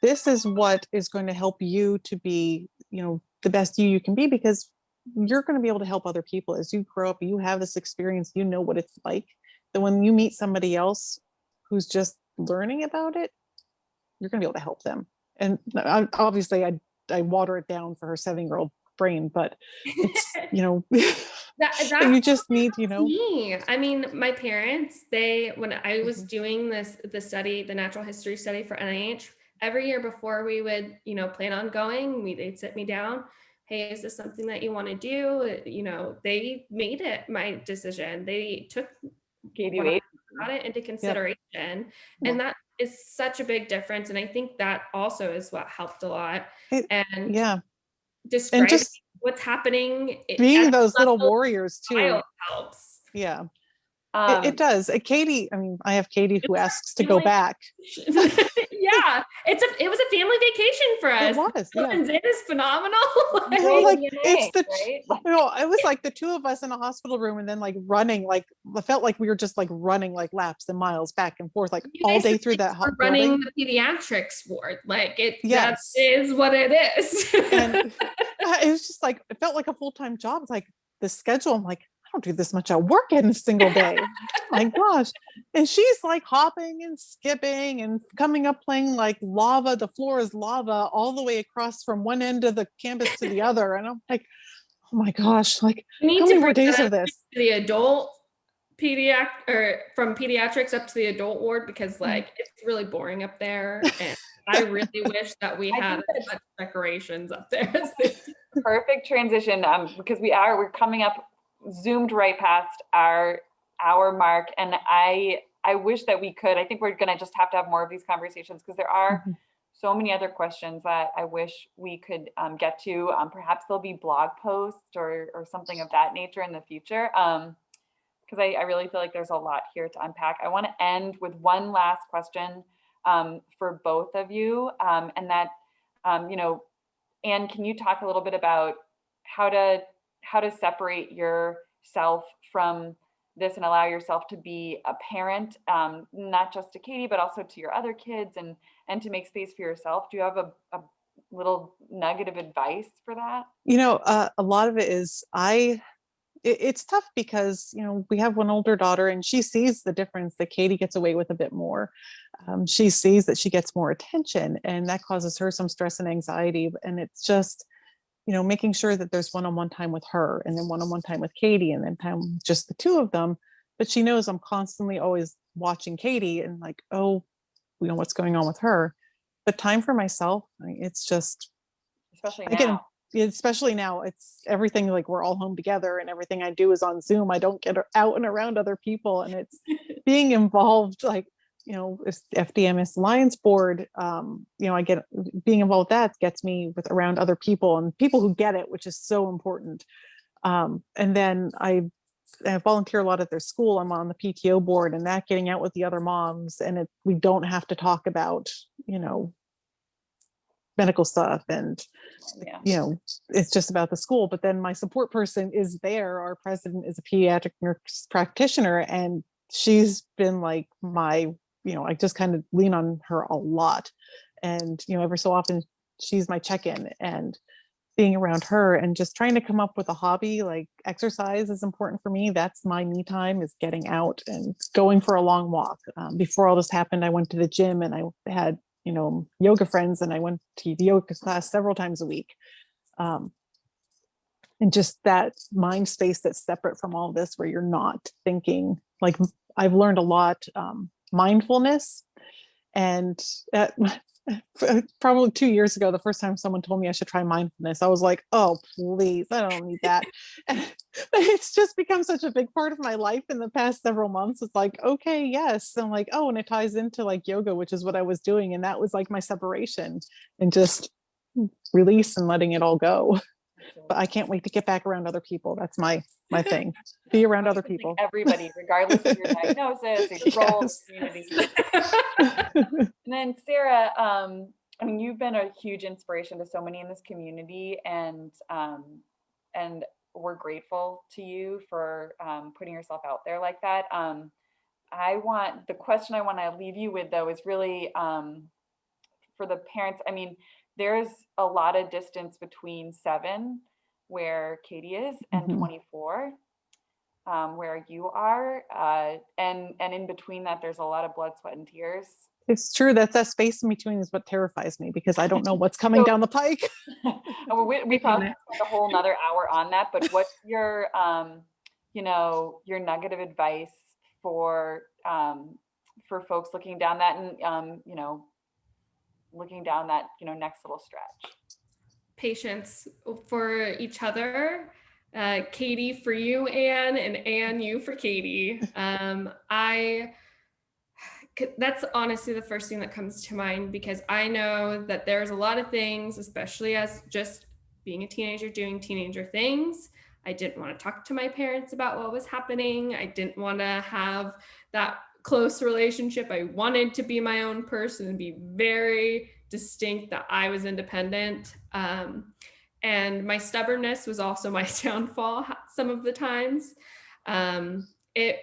This is what is going to help you to be, you know, the best you can be, because you're going to be able to help other people as you grow up. You have this experience, you know what it's like. That when you meet somebody else who's just learning about it, you're going to be able to help them. And obviously, I water it down for her 7-year-old brain, but it's, you know, But you just need, me. I mean, my parents, when I was Mhm. doing the natural history study for NIH, every year before we would, plan on going, they'd sit me down. Hey, is this something that you want to do? They made it my decision. They took Gave you what I aid. got it into Yep. consideration. Yeah. And that is such a big difference. And I think that also is what helped a lot. It, And yeah. And describing just what's happening at being a those little level warriors too. child helps. Yeah. It does. Katie, I mean, I have Katie who It's asks to a go family back. vacation. Yeah, it was a family vacation for It us. was, yeah. Philippines, it is phenomenal. And Great like DNA, right? it was like the two of us in a hospital room and then like running, like I felt like we were just like running like laps and miles back and forth, like You all day basically through that were running building. the pediatrics ward. Like that Yes. is what it is. And it was just like, it felt like a full-time job. It's like the schedule. I'm like, I don't do this much at work in a single day. My gosh. And she's like hopping and skipping and coming up playing like lava. The floor is lava all the way across from one end of the campus to the other. And I'm like, oh my gosh, like You need how to many bring more days that of up this? to the adult or from pediatrics up to the adult ward because like it's really boring up there. And I really wish that we I had think as that's much decorations up there as they do. perfect transition because we're coming up zoomed right past our hour mark, and I wish that we could. I think we're gonna just have to have more of these conversations because there are Mhm. so many other questions that I wish we could get to. Perhaps there'll be blog posts or something of that nature in the future. Because I really feel like there's a lot here to unpack. I want to end with one last question for both of you, and that Anne, can you talk a little bit about how to separate yourself from this and allow yourself to be a parent, not just to Katie, but also to your other kids, and to make space for yourself? Do you have a little nugget of advice for that? A lot of it is it's tough because we have one older daughter and she sees the difference that Katie gets away with a bit more. She sees that she gets more attention and that causes her some stress and anxiety, and it's just making sure that there's one-on-one time with her and then one-on-one time with Katie and then time just the two of them. But she knows I'm constantly always watching Katie and like, oh, what's going on with her. But time for myself, it's just, Especially I get, now. especially now, it's everything like we're all home together and everything I do is on Zoom. I don't get out and around other people, and it's being involved, like, it's FDMS Alliance board. I get being involved with that gets me with around other people and people who get it, which is so important. And then I volunteer a lot at their school. I'm on the PTO board, and that getting out with the other moms, and we don't have to talk about, medical stuff and Yeah. it's just about the school. But then my support person is there. Our president is a pediatric nurse practitioner, and she's been like I just kind of lean on her a lot. And ever so often she's my check-in, and being around her and just trying to come up with a hobby. Like exercise is important for me. That's my me time, is getting out and going for a long walk. Before all this happened, I went to the gym and I had yoga friends, and I went to the yoga class several times a week. Um, and just that mind space that's separate from all this, where you're not thinking. Like, I've learned a lot, mindfulness. And probably 2 years ago, the first time someone told me I should try mindfulness, I was like, oh, please, I don't need that. And it's just become such a big part of my life in the past several months. It's like, okay, yes. And I'm like, oh, and it ties into like yoga, which is what I was doing. And that was like my separation and just release and letting it all go. But I can't wait to get back around other people. That's my thing. Be around other people. Everybody, regardless of your diagnosis, your role in the Yes. community. And then Sarah, I mean, you've been a huge inspiration to so many in this community, and we're grateful to you for putting yourself out there like that. The question I want to leave you with though is really for the parents. I mean, there's a lot of distance between 7, where Katie is, and 24, where you are, and in between that, there's a lot of blood, sweat, and tears It's true. That's that space in between is what terrifies me because I don't know what's coming So- down the pike. We probably spend a whole nother hour on that, but what's your, your nugget of advice for folks looking down that and, looking down that, next little stretch? Patience for each other. Katie for you, Anne, and Anne, you for Katie. That's honestly the first thing that comes to mind, because I know that there's a lot of things, especially as just being a teenager, doing teenager things. I didn't want to talk to my parents about what was happening. I didn't want to have that close relationship. I wanted to be my own person and be very distinct that I was independent. And my stubbornness was also my downfall some of the times. It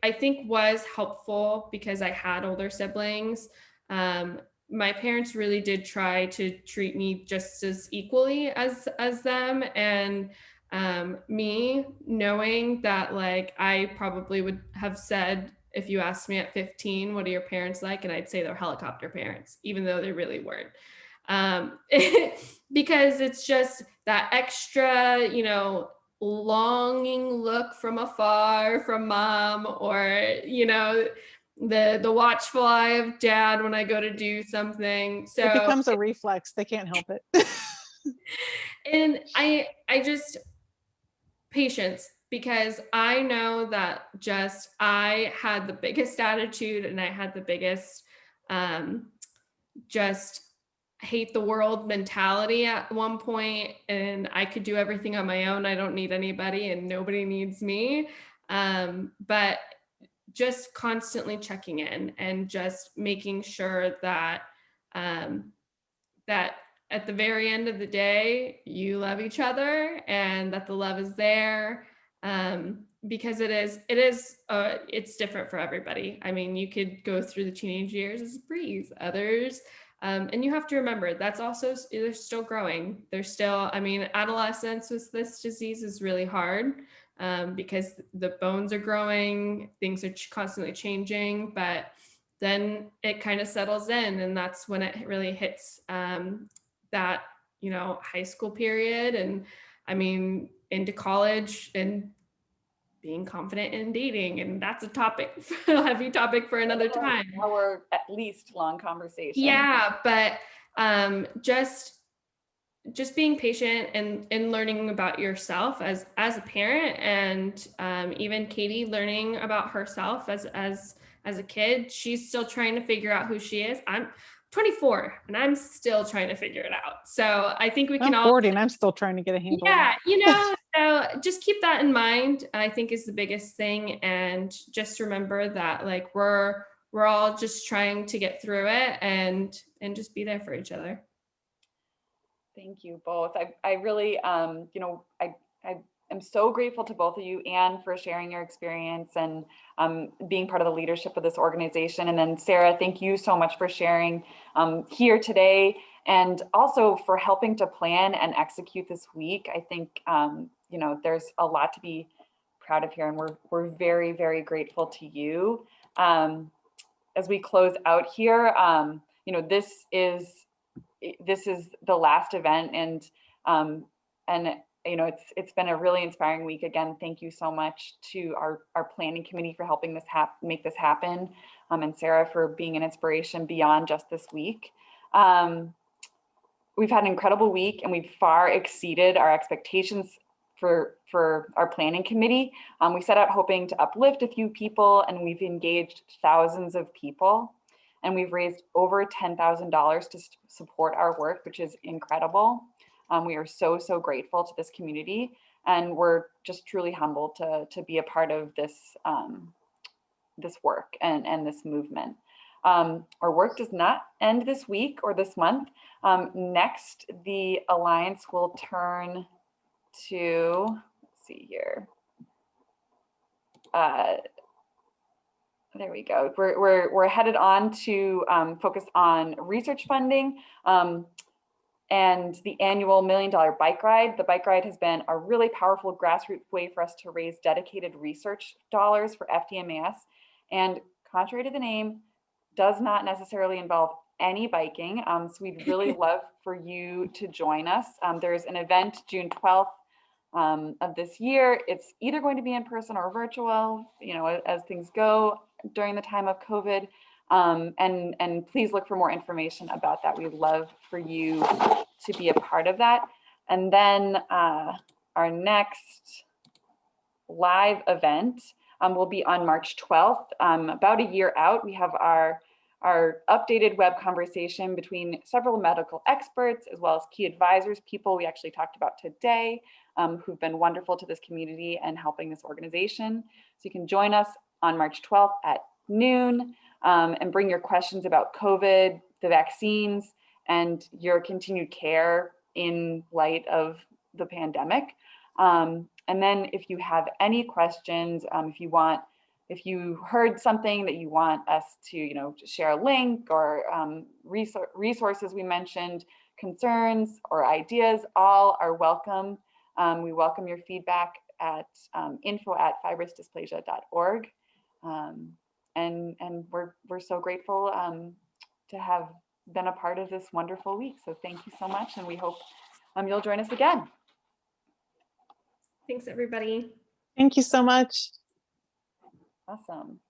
I think was helpful because I had older siblings. My parents really did try to treat me just as equally as them, and me knowing that, like, I probably would have said, if you asked me at 15, what are your parents like? And I'd say they're helicopter parents, even though they really weren't. Because it's just that extra, longing look from afar from mom, or, the watchful eye of dad when I go to do something. So It becomes a reflex. They can't help it. and I just patience, because I know that just I had the biggest attitude and I had the biggest just hate the world mentality at one point, and I could do everything on my own. I don't need anybody and nobody needs me. But just constantly checking in and just making sure that that at the very end of the day, you love each other and that the love is there. Because it's different for everybody. I mean, you could go through the teenage years as a breeze, others, and you have to remember that's also, they're still growing. They're still, I mean, adolescence with this disease is really hard, because the bones are growing, things are constantly changing, but then it kind of settles in, and that's when it really hits that, high school period, and I mean, into college and being confident in dating. And that's a topic, a heavy topic for another time. Our at least long conversation. Yeah, but just being patient and learning about yourself as a parent, and even Katie learning about herself as a kid. She's still trying to figure out who she is. I'm 24 and I'm still trying to figure it out. So I think we can I'm all 40 and I'm still trying to get a handle on it. Yeah, so just keep that in mind, I think, is the biggest thing. And just remember that, like, we're all just trying to get through it and just be there for each other. Thank you both. I really, I am so grateful to both of you, Anne, for sharing your experience and being part of the leadership of this organization. And then Sarah, thank you so much for sharing here today, and also for helping to plan and execute this week. I think, there's a lot to be proud of here, and we're very, very grateful to you. As we close out here, this is the last event, and it's been a really inspiring week. Again, thank you so much to our planning committee for helping this make this happen, and Sarah for being an inspiration beyond just this week. We've had an incredible week, and we've far exceeded our expectations for our planning committee. We set out hoping to uplift a few people, and we've engaged thousands of people. And we've raised over $10,000 to support our work, which is incredible. We are so, so grateful to this community, and we're just truly humbled to be a part of this, this work and this movement. Our work does not end this week or this month. Next, the Alliance will turn to, let's see here. There we go. We're headed on to focus on research funding and the annual $1 Million Bike Ride. The bike ride has been a really powerful grassroots way for us to raise dedicated research dollars for FDMAS. And contrary to the name, does not necessarily involve any biking. So we'd really love for you to join us. There's an event June 12th of this year. It's either going to be in person or virtual, as things go during the time of COVID. And please look for more information about that. We'd love for you to be a part of that. And then our next live event will be on March 12th. About a year out, we have our updated web conversation between several medical experts as well as key advisors, people we actually talked about today, who've been wonderful to this community and helping this organization. So you can join us on March 12th at noon and bring your questions about COVID, the vaccines, and your continued care in light of the pandemic. And then if you have any questions, if you heard something that you want us to, share a link or resources we mentioned, concerns or ideas, all are welcome. We welcome your feedback at info@fibrousdysplasia.org. And we're so grateful to have been a part of this wonderful week. So thank you so much, and we hope you'll join us again. Thanks, everybody. Thank you so much. Awesome.